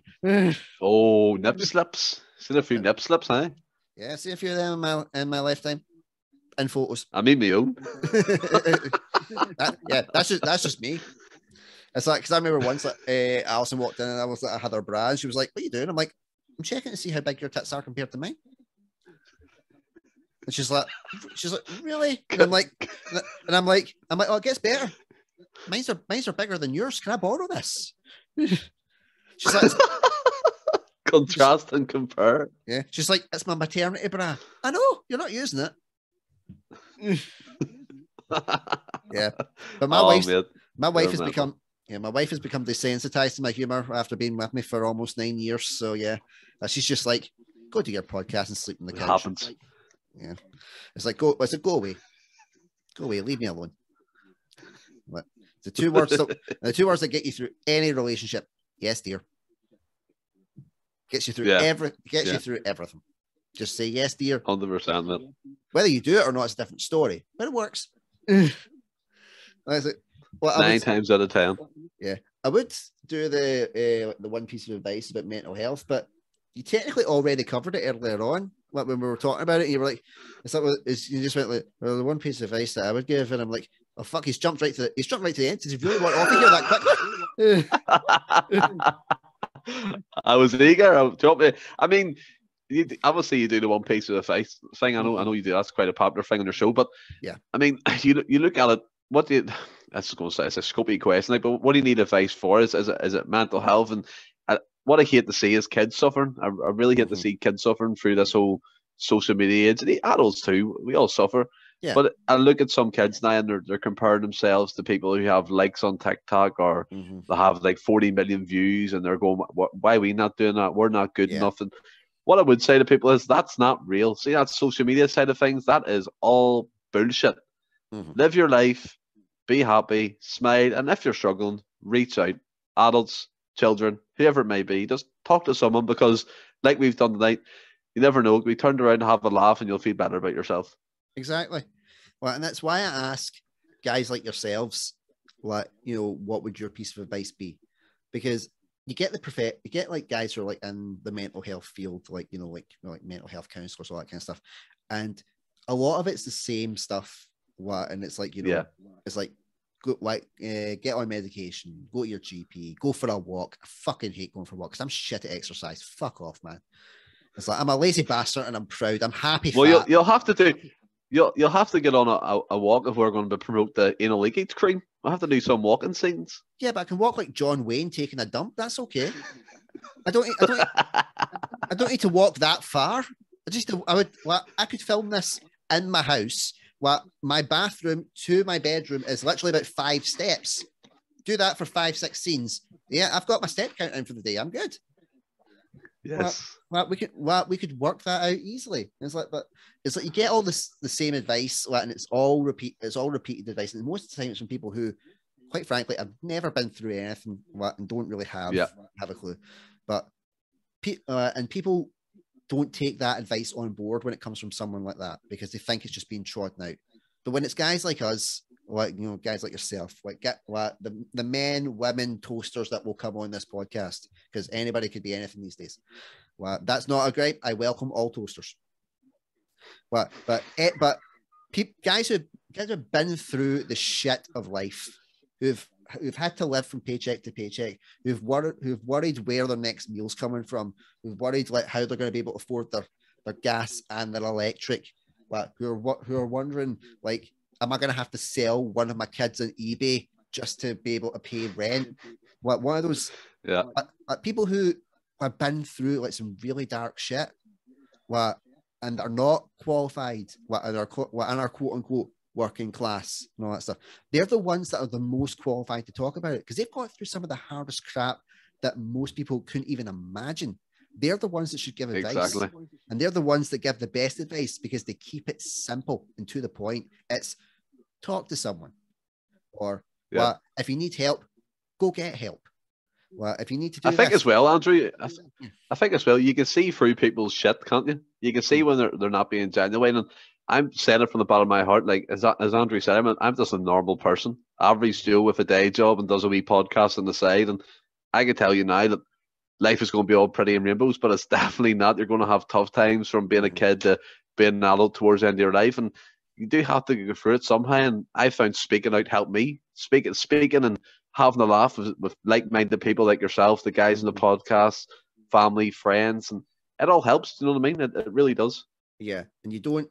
Speaker 3: Oh, nip slips. Seen a few nip slips, eh?
Speaker 1: Yeah, see a few of them in my lifetime. In photos.
Speaker 3: I mean my own.
Speaker 1: That's just me. It's like, because I remember once Alison walked in and I had her bra, and she was like, "What are you doing?" I'm like, "I'm checking to see how big your tits are compared to mine." And she's like, "Really?" And I'm like, "Oh, it gets better. Mine's are bigger than yours. Can I borrow this?" She's like,
Speaker 3: contrast and compare.
Speaker 1: Yeah. She's like, "It's my maternity bra." I know, you're not using it. Yeah, but my wife has become desensitized to my humor after being with me for almost 9 years. So yeah, she's just like, go do your podcast and sleep on the couch. It happens. Yeah, it's like, go away, leave me alone. But the two words that get you through any relationship: yes, dear. Gets you through you through everything. Just say yes, dear.
Speaker 3: 100%.
Speaker 1: Whether you do it or not, it's a different story, but it works. Like,
Speaker 3: 9 times out of 10.
Speaker 1: Yeah, I would do the one piece of advice about mental health, but you technically already covered it earlier on, like when we were talking about it. And you were like, you just went like, well, the one piece of advice that I would give, and I'm like, oh fuck, he's jumped right to the end. Does he really want off of here that
Speaker 3: quickly? I was eager. I mean, obviously you do the one piece of advice thing. I know you do. That's quite a popular thing on your show. But
Speaker 1: yeah,
Speaker 3: I mean, you look at it. What do you? That's going to say it's a scopy question. Like, but what do you need advice for? Is it mental health? And what I hate to see is kids suffering. I really hate to see kids suffering through this whole social media age. And the adults too. We all suffer.
Speaker 1: Yeah.
Speaker 3: But I look at some kids now, and they're comparing themselves to people who have likes on TikTok, or they have like 40 million views, and they're going, "Why are we not doing that? We're not good enough." And what I would say to people is, that's not real. See, that social media side of things, that is all bullshit. Live your life, be happy, smile, and if you're struggling, reach out. Adults, children, whoever it may be, just talk to someone, because like we've done tonight, you never know. We turned around and have a laugh and you'll feel better about yourself.
Speaker 1: Exactly. Well, and that's why I ask guys like yourselves, like, what would your piece of advice be? Because you get you get like guys who are like in the mental health field, like, like mental health counselors, all that kind of stuff. And a lot of it's the same stuff. And it's like, it's like, get on medication, go to your GP, go for a walk. I fucking hate going for walks because I'm shit at exercise. Fuck off, man. It's like, I'm a lazy bastard and I'm proud. I'm happy.
Speaker 3: Well, you'll have to do. You'll have to get on a walk if we're going to promote the anal leakage cream. I'll have to do some walking scenes.
Speaker 1: Yeah, but I can walk like John Wayne taking a dump. That's okay. I don't need to walk that far. I could film this in my house. My bathroom to my bedroom is literally about 5 steps. Do that for 5-6 scenes. Yeah, I've got my step count in for the day. I'm good.
Speaker 3: Yes.
Speaker 1: We could work that out easily. It's like you get all the same advice, and it's all repeated advice. And most of the time it's from people who, quite frankly, have never been through anything and don't really have a clue. But people don't take that advice on board when it comes from someone like that, because they think it's just being trodden out. But when it's guys like us, guys like yourself, the men, women, toasters that will come on this podcast, because anybody could be anything these days. That's not a gripe. I welcome all toasters. But guys who've been through the shit of life, who've had to live from paycheck to paycheck, who've worried where their next meal's coming from, who've worried like how they're going to be able to afford their gas and their electric, who are wondering, like, am I going to have to sell one of my kids on eBay just to be able to pay rent? One of those people who have been through like some really dark shit, and are not qualified, and are quote unquote working class and all that stuff. They're the ones that are the most qualified to talk about it, because they've gone through some of the hardest crap that most people couldn't even imagine. They're the ones that should give advice.
Speaker 3: Exactly.
Speaker 1: And they're the ones that give the best advice, because they keep it simple and to the point. It's talk to someone, or if you need help, go get help. If you need to do
Speaker 3: think as well, Andrew, I think as well, you can see through people's shit, can't you? You can see when they're not being genuine. And I'm saying it from the bottom of my heart, like as Andrew said, I'm just a normal person, average Joe with a day job and does a wee podcast on the side. And I can tell you now that life is going to be all pretty and rainbows, but it's definitely not. You're going to have tough times from being a kid to being an adult towards the end of your life, and you do have to go through it somehow. And I found speaking out helped me. Speaking and having a laugh with like-minded people like yourself, the guys in the podcast, family, friends, and it all helps. You know what I mean? It really does.
Speaker 1: Yeah, and you don't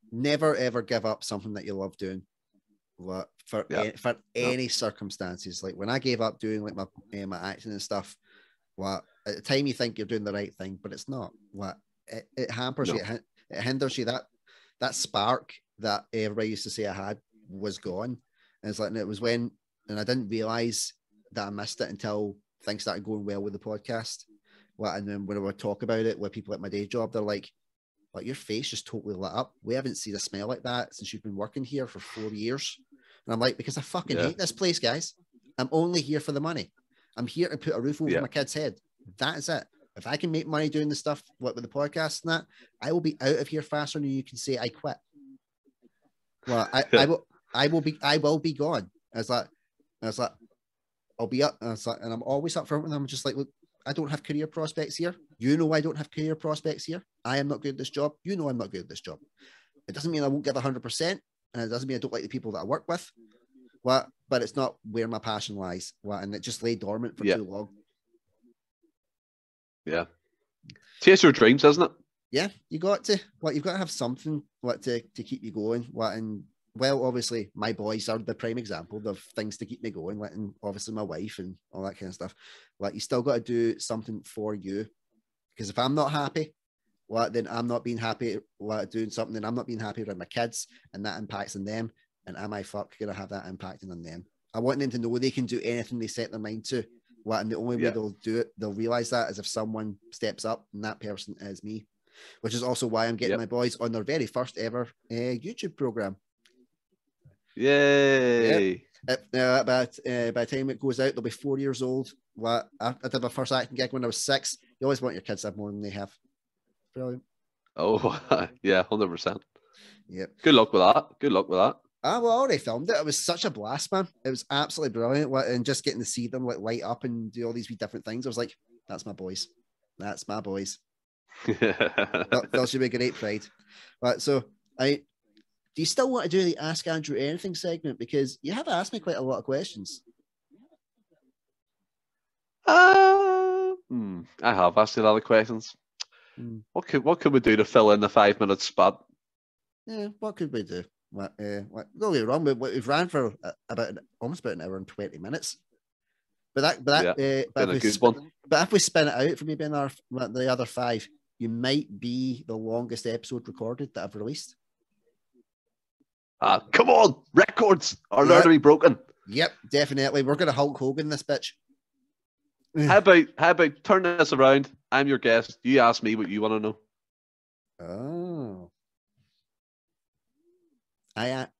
Speaker 1: never ever give up something that you love doing. For any circumstances. Like when I gave up doing like my acting and stuff, at the time you think you're doing the right thing, but it's not. It hampers you, it hinders you. That spark that everybody used to say I had was gone. And it's like, and it was when, and I didn't realize that I missed it until things started going well with the podcast. And then when I would talk about it with people at my day job, they're like, your face just totally lit up. We haven't seen a smile like that since you've been working here for 4 years. And I'm like, because I fucking hate this place, guys. I'm only here for the money. I'm here to put a roof over my kid's head. That is it. If I can make money doing the stuff with the podcast and that, I will be out of here faster than you can say I quit. I will be gone. I was like, I'll be up. And I'm always up front with them. I'm just like, look, I don't have career prospects here. You know, I don't have career prospects here. I am not good at this job. You know, I'm not good at this job. It doesn't mean I won't give 100%. And it doesn't mean I don't like the people that I work with. But it's not where my passion lies. And it just lay dormant for too long.
Speaker 3: Yeah. Chase your dreams, isn't it?
Speaker 1: Yeah, you got to. You've got to have something to keep you going. And obviously, my boys are the prime example of things to keep me going. And obviously, my wife and all that kind of stuff. You still got to do something for you, because if I'm not happy, then I'm not being happy doing something. Then I'm not being happy around my kids, and that impacts on them. And am I gonna have that impacting on them? I want them to know they can do anything they set their mind to. And the only way they'll do it, they'll realize that, is if someone steps up, and that person is me. Which is also why I'm getting my boys on their very first ever YouTube program.
Speaker 3: Yay!
Speaker 1: By the time it goes out, they'll be 4 years old. I did my first acting gig when I was 6. You always want your kids to have more than they have. Brilliant.
Speaker 3: Oh, yeah, 100%.
Speaker 1: Yep.
Speaker 3: Good luck with that. Good luck with that.
Speaker 1: Ah, well, I already filmed it. It was such a blast, man. It was absolutely brilliant. And just getting to see them like light up and do all these wee different things. I was like, that's my boys. That's my boys. That should be a great pride. Right. So do you still want to do the Ask Andrew Anything segment? Because you have asked me quite a lot of questions.
Speaker 3: I have asked you a lot of questions. What could we do to fill in the 5-minute spot?
Speaker 1: Yeah, what could we do? Don't get me wrong, we've ran for almost about an hour and 20 minutes. But if we spin it out for maybe the other 5, you might be the longest episode recorded that I've released.
Speaker 3: Come on, records are there to be broken.
Speaker 1: Yep, definitely. We're gonna Hulk Hogan this bitch.
Speaker 3: How about turn this around? I'm your guest. You ask me what you want to know.
Speaker 1: Oh.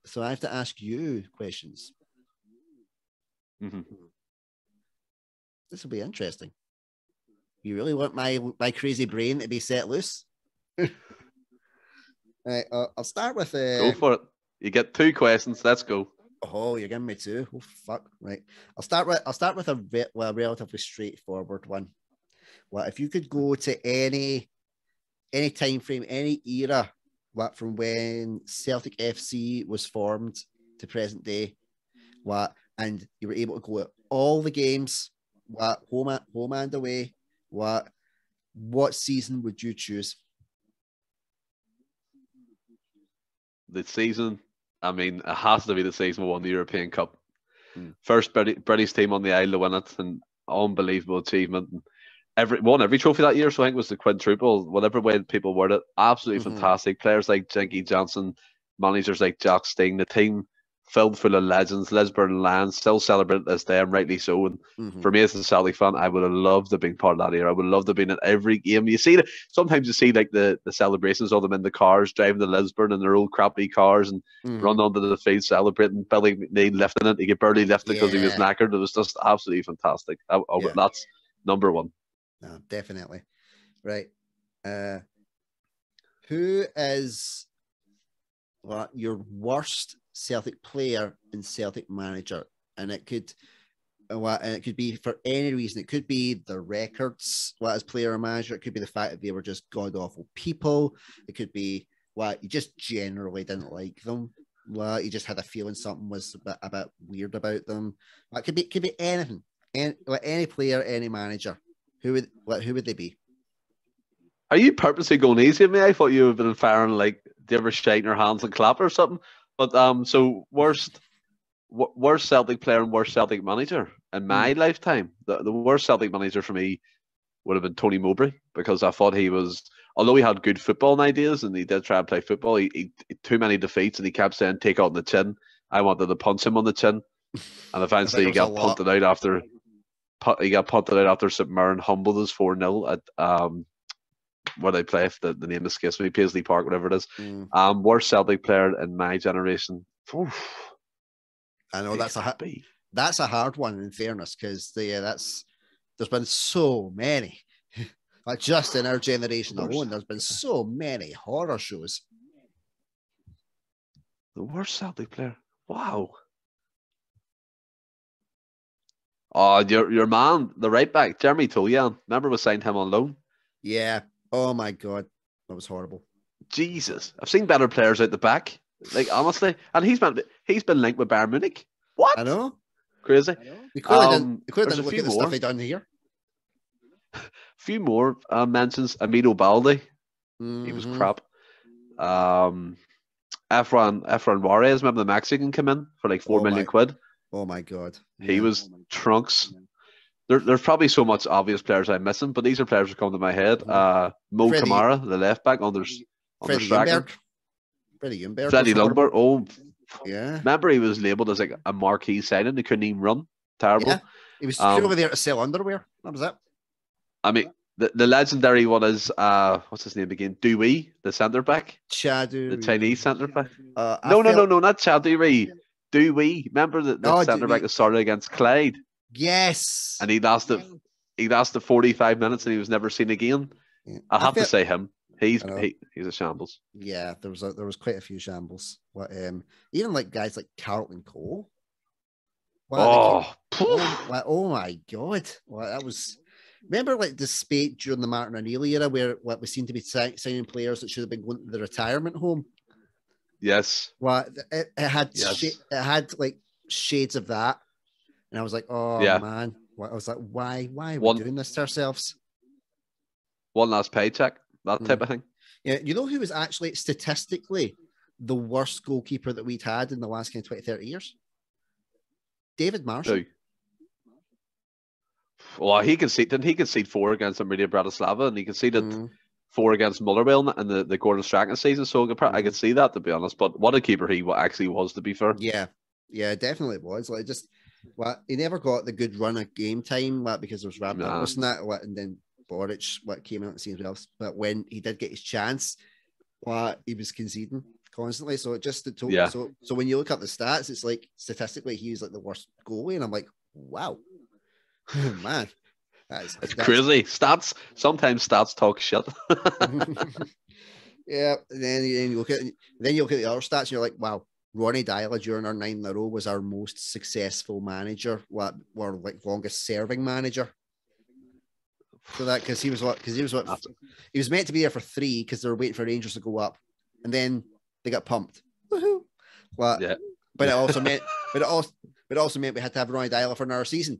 Speaker 1: So I have to ask you questions.
Speaker 3: Mm-hmm.
Speaker 1: This will be interesting. You really want my crazy brain to be set loose? Right, I'll start with
Speaker 3: go for it. You get 2 questions. Let's go.
Speaker 1: Oh, you're giving me 2. Oh fuck! Right, I'll start with a relatively straightforward one. Well, if you could go to any time frame, any era, from when Celtic FC was formed to present day, and you were able to go at all the games, home and away, what season would you choose?
Speaker 3: The season, I mean, it has to be the season we won the European Cup. First British team on the Isle to win it, an unbelievable achievement. Won every trophy that year, so I think it was the quadruple, whatever way people word it. Absolutely fantastic. Players like Jinky Johnson, managers like Jack Sting, the team filled full of legends. Lisburn Lions still celebrate this day, and rightly so. And for me as a Celtic fan, I would have loved to have been part of that era. I would have loved to have been at every game. You see, sometimes you see like the celebrations of them in the cars, driving to Lisburn in their old crappy cars and run onto the field celebrating. Billy McNeil lifting it. He could barely lift it because he was knackered. It was just absolutely fantastic. That's number 1.
Speaker 1: No, definitely. Right. Who is your worst Celtic player and Celtic manager? And it could be for any reason. It could be the records, as player or manager. It could be the fact that they were just god awful people. It could be you just generally didn't like them. You just had a feeling something was a bit weird about them. It could be anything. Any player, any manager. Who would they be?
Speaker 3: Are you purposely going easy at me? I thought you would have been firing like, do you ever shake your hands and clap or something? But so worst Celtic player and worst Celtic manager in my lifetime. The worst Celtic manager for me would have been Tony Mowbray, because I thought he was, although he had good footballing ideas and he did try and play football, he too many defeats and he kept saying take out on the chin. I wanted to punch him on the chin, and eventually he got punted out after. He got punted out after St Mirren humbled us 4-0 at where they play. The name escapes me, Paisley Park, whatever it is. Worst Celtic player in my generation. Oof.
Speaker 1: I know that's a hard one, in fairness, because there's been so many. Like just in our generation alone, there's been so many horror shows.
Speaker 3: The worst Celtic player. Wow. Oh, your man, the right back, Jeremy Tolyan. Remember we signed him on loan?
Speaker 1: Yeah. Oh my God. That was horrible.
Speaker 3: Jesus. I've seen better players out the back. Like, honestly. And he's been linked with Bayern Munich. What?
Speaker 1: I know.
Speaker 3: Crazy.
Speaker 1: He clearly didn't look at the stuff he done here.
Speaker 3: A few more mentions. Amido Balde. He was crap. Efrain Juarez, remember the Mexican, came in for like 4 million quid.
Speaker 1: Oh my God.
Speaker 3: He was trunks. There's probably so much obvious players I'm missing, but these are players that come to my head. Mo Kamara, the left back, under striker.
Speaker 1: Freddie Ljungberg.
Speaker 3: Freddie Ljungberg. Oh,
Speaker 1: yeah.
Speaker 3: Remember he was labelled as like a marquee signing. He couldn't even run. Terrible. Yeah.
Speaker 1: He was over there to sell underwear. That was it.
Speaker 3: I mean, the legendary one is what's his name again? Dewey, the centre back.
Speaker 1: Chadu.
Speaker 3: The Chinese centre back. No, not Chadu. Dewey. Remember the centre back that started against Clyde?
Speaker 1: Yes.
Speaker 3: And he lasted 45 minutes and he was never seen again. Yeah. I have to say him. He's a shambles.
Speaker 1: Yeah, there was quite a few shambles. What even like guys like Carlton Cole. What, oh my god! What, that was. Remember, like the spate during the Martin O'Neill era, where what we seemed to be signing players that should have been going to the retirement home.
Speaker 3: Yes.
Speaker 1: What it had it had like shades of that, and I was like, oh man! What, I was like, why are we doing this to ourselves?
Speaker 3: One last paycheck, that type of thing.
Speaker 1: Yeah, you know who was actually statistically the worst goalkeeper that we'd had in the last kind of 20, 30 years? David Marshall.
Speaker 3: Well, didn't he concede 4 against Amelia Bratislava, and he conceded 4 against Motherwell in the Gordon Strachan season, so I could see that, to be honest. But what a keeper he actually was, to be fair.
Speaker 1: Yeah, definitely was. Like, just he never got the good run of game time, because there was Rapid and then Boric came out and seen else. But when he did get his chance, he was conceding constantly. So it just so when you look up the stats, it's like statistically he was like the worst goalie, and I'm like, wow, man, that's
Speaker 3: crazy. Sometimes stats talk shit.
Speaker 1: Yeah, and then you look at the other stats, and you're like, wow, Ronnie Dyla during our 9 in a row was our most successful manager, or like longest serving manager. For that, because he was meant to be there for 3 because they were waiting for Rangers to go up, and then they got pumped. Woohoo! But it also meant we had to have Ronnie Dyla for another season.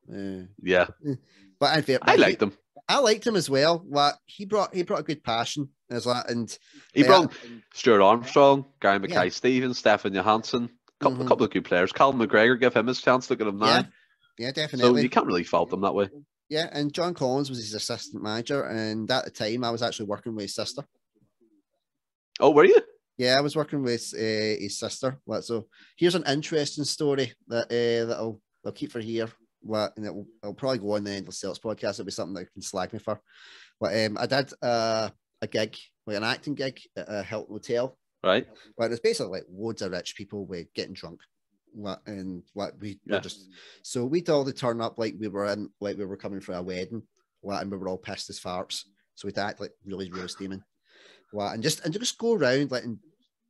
Speaker 1: But in fair,
Speaker 3: I liked him.
Speaker 1: I liked him as well. He brought a good passion as well, and
Speaker 3: he brought Stuart Armstrong, Gary Mackay-Stevens, Stefan Johansson, a couple of good players. Callum McGregor, give him his chance. Look at him now.
Speaker 1: Yeah, definitely.
Speaker 3: So you can't really fault them that way.
Speaker 1: Yeah, and John Collins was his assistant manager, and at the time I was actually working with his sister.
Speaker 3: Oh, were you?
Speaker 1: Yeah, I was working with his sister. So here's an interesting story that I'll keep for here. And it'll probably go on the Endless Celts podcast. It'll be something that you can slag me for. But I did a gig, like an acting gig at a Hilton Hotel.
Speaker 3: Right.
Speaker 1: But it's basically like loads of rich people with getting drunk. Were just, so we'd all turn up like we were coming for a wedding, and we were all pissed as farts. So we'd act like really, really steaming. And just go around letting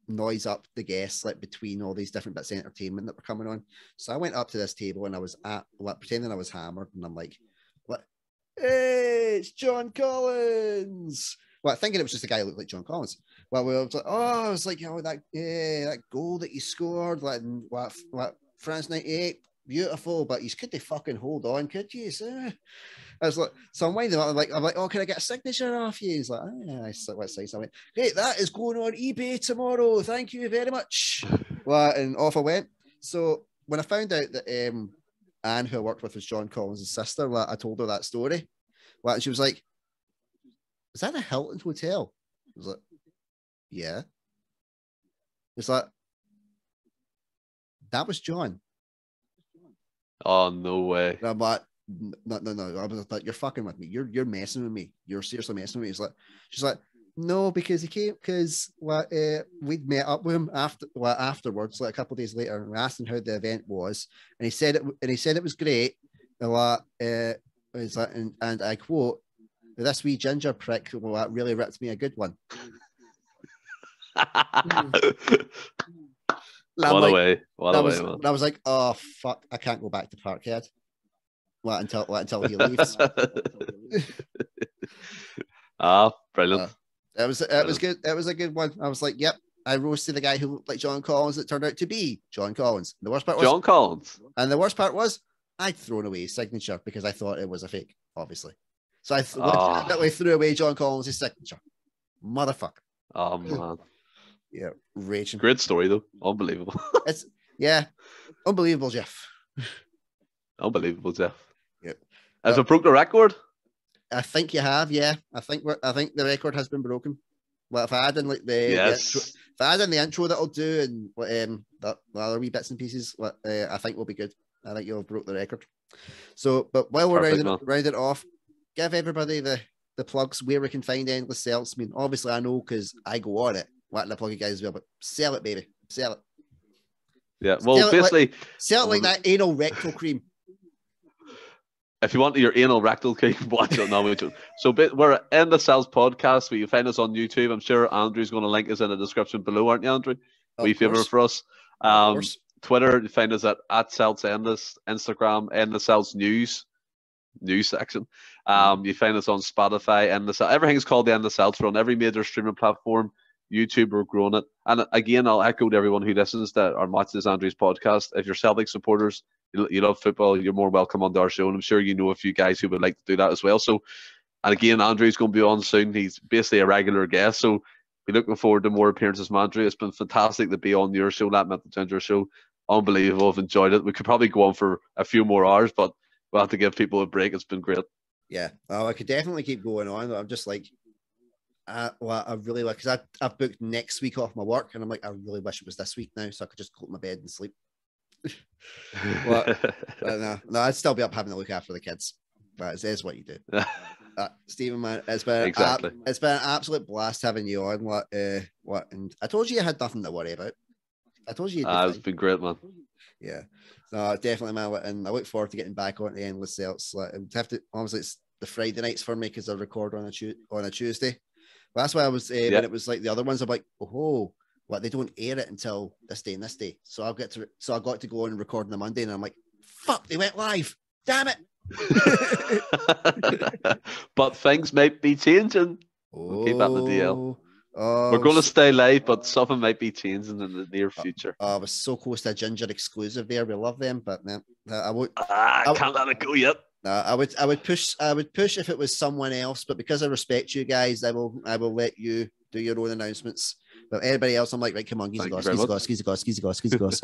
Speaker 1: noise up the guests like between all these different bits of entertainment that were coming on. So I went up to this table and I was pretending I was hammered, and I'm like, "What? Hey, it's John Collins." Thinking it was just a guy who looked like John Collins. I was like, I was like, that goal that he scored, France 98, beautiful, but you couldn't fucking hold on, could you? So I was like, so I'm winding up, I'm like, oh, can I get a signature off you? He's like, oh, yeah, I say something. Hey, that is going on eBay tomorrow. Thank you very much. And off I went. So when I found out that Anne, who I worked with, was John Collins' sister, I told her that story. And she was like, is that a Hilton Hotel? I was like, yeah. It's like, that was John.
Speaker 3: Oh, no way.
Speaker 1: And I'm like, no. I was like, you're fucking with me. You're messing with me. You're seriously messing with me. She's like, no, because he came, because we'd met up with him afterwards, like a couple of days later, and we asked him how the event was, and he said it was great. And I quote, "This wee ginger prick really ripped me a good one."
Speaker 3: What a way, man.
Speaker 1: And I was like, oh fuck, I can't go back to Parkhead. Until he leaves.
Speaker 3: Brilliant.
Speaker 1: It was good. It was a good one. I was like, yep. I roasted the guy who looked like John Collins. It turned out to be John Collins. The worst part was
Speaker 3: John Collins.
Speaker 1: And the worst part was I'd thrown away his signature because I thought it was a fake, obviously. So I legitimately threw away John Collins' signature. Motherfucker.
Speaker 3: Oh man.
Speaker 1: Yeah, raging.
Speaker 3: Great story though. Unbelievable.
Speaker 1: Unbelievable, Jeff.
Speaker 3: Unbelievable, Jeff.
Speaker 1: Yep.
Speaker 3: Have I broke the record?
Speaker 1: I think you have, yeah. I think the record has been broken. Well, if I add in like the intro that I'll do and the other wee bits and pieces, I think we'll be good. I think you'll have broke the record. So, but while we're rounding it off, give everybody the plugs where we can find Endless Celts. I mean, obviously I know because I go on it. Letting the plug you guys as well, but sell it, baby, sell it.
Speaker 3: Yeah, well, sell
Speaker 1: it like that anal rectal cream.
Speaker 3: If you want your anal rectal cake, watch it. No, we don't. So we're in the Cells podcast. You find us on YouTube. I'm sure Andrew's going to link us in the description below, aren't you, Andrew? We favor for us. Twitter, you find us at Celts Endless. Instagram, Endless Celts News section. You find us on Spotify, Endless. Everything's called the Endless Celts. We're on every major streaming platform. YouTube, we're growing it. And again, I'll echo to everyone who listens to or watches Andrew's podcast. If you're Celtic supporters, you love football, you're more welcome onto our show. And I'm sure you know a few guys who would like to do that as well. So, and again, Andrew's going to be on soon. He's basically a regular guest. So, we're looking forward to more appearances from Andrew. It's been fantastic to be on your show, That Mental Ginger Show. Unbelievable. I've enjoyed it. We could probably go on for a few more hours, but we'll have to give people a break. It's been great.
Speaker 1: Yeah. Oh, I could definitely keep going on. I'm just like, well, I really like, because I've booked next week off my work, and I'm like, I really wish it was this week now, so I could just go to my bed and sleep. No, I'd still be up having to look after the kids. But it's what you do. Stephen, man, it's been an absolute blast having you on. And I told you had nothing to worry about. I told you.
Speaker 3: It's been great, man.
Speaker 1: Yeah, no, definitely, man. And I look forward to getting back on the Endless Celts. Obviously, it's the Friday nights for me because I record on a Tuesday. But that's why I was when it was like the other ones. I'm like, they don't air it until this day and this day. So I got to go on and record on the Monday, and I'm like, fuck, they went live. Damn it.
Speaker 3: But things might be changing. We'll keep that in the DL. We're going to stay live, but something might be changing in the near future.
Speaker 1: I was so close to a Ginger exclusive there. We love them, but man, I
Speaker 3: can't let it go yet.
Speaker 1: I would push if it was someone else, but because I respect you guys, I will let you do your own announcements. But everybody else, I'm like, right, come on, skeezy goss.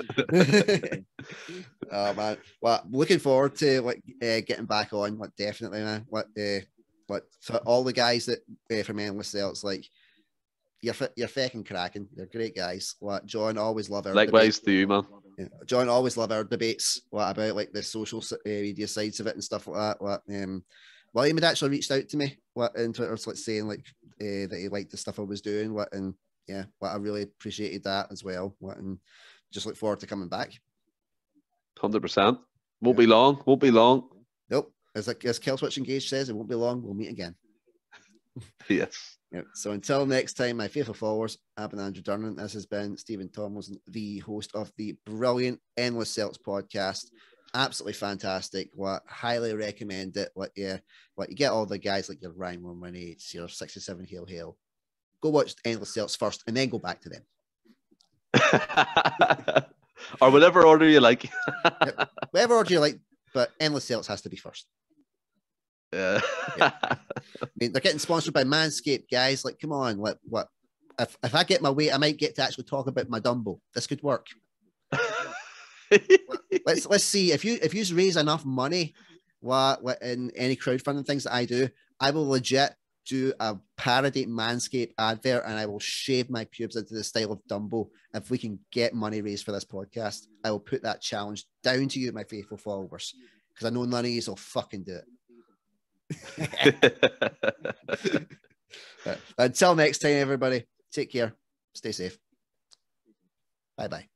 Speaker 1: Oh man, well, looking forward to getting back on. Definitely, man. For all the guys that from Endless Celts, you're fucking cracking. They're great guys. John, always love our
Speaker 3: likewise to you, man.
Speaker 1: Yeah. John, always love our debates. About the social media sides of it and stuff like that. William had actually reached out to me on Twitter, saying that he liked the stuff I was doing. I really appreciated that as well. And just look forward to coming back.
Speaker 3: 100%. Won't be long.
Speaker 1: Nope. As Killswitch Engage says, it won't be long. We'll meet again.
Speaker 3: Yes.
Speaker 1: Yeah. So until next time, my faithful followers, I've been Andrew Durnan. This has been Stephen Tomlinson, the host of the brilliant Endless Celts podcast. Absolutely fantastic. Highly recommend it. You get all the guys like your Ryan 118, your 67 Hail. Go watch Endless Celts first, and then go back to them.
Speaker 3: Or whatever order you like.
Speaker 1: Whatever order you like, but Endless Celts has to be first. Yeah. I mean, they're getting sponsored by Manscaped, guys. Come on, what? If I get my way, I might get to actually talk about my Dumbo. This could work. let's see if you raise enough money, in any crowdfunding things that I do, I will legit do a parody Manscaped advert, and I will shave my pubes into the style of Dumbo. If we can get money raised for this podcast, I will put that challenge down to you, my faithful followers, because I know none of you will fucking do it. Until next time, everybody, take care, stay safe, bye.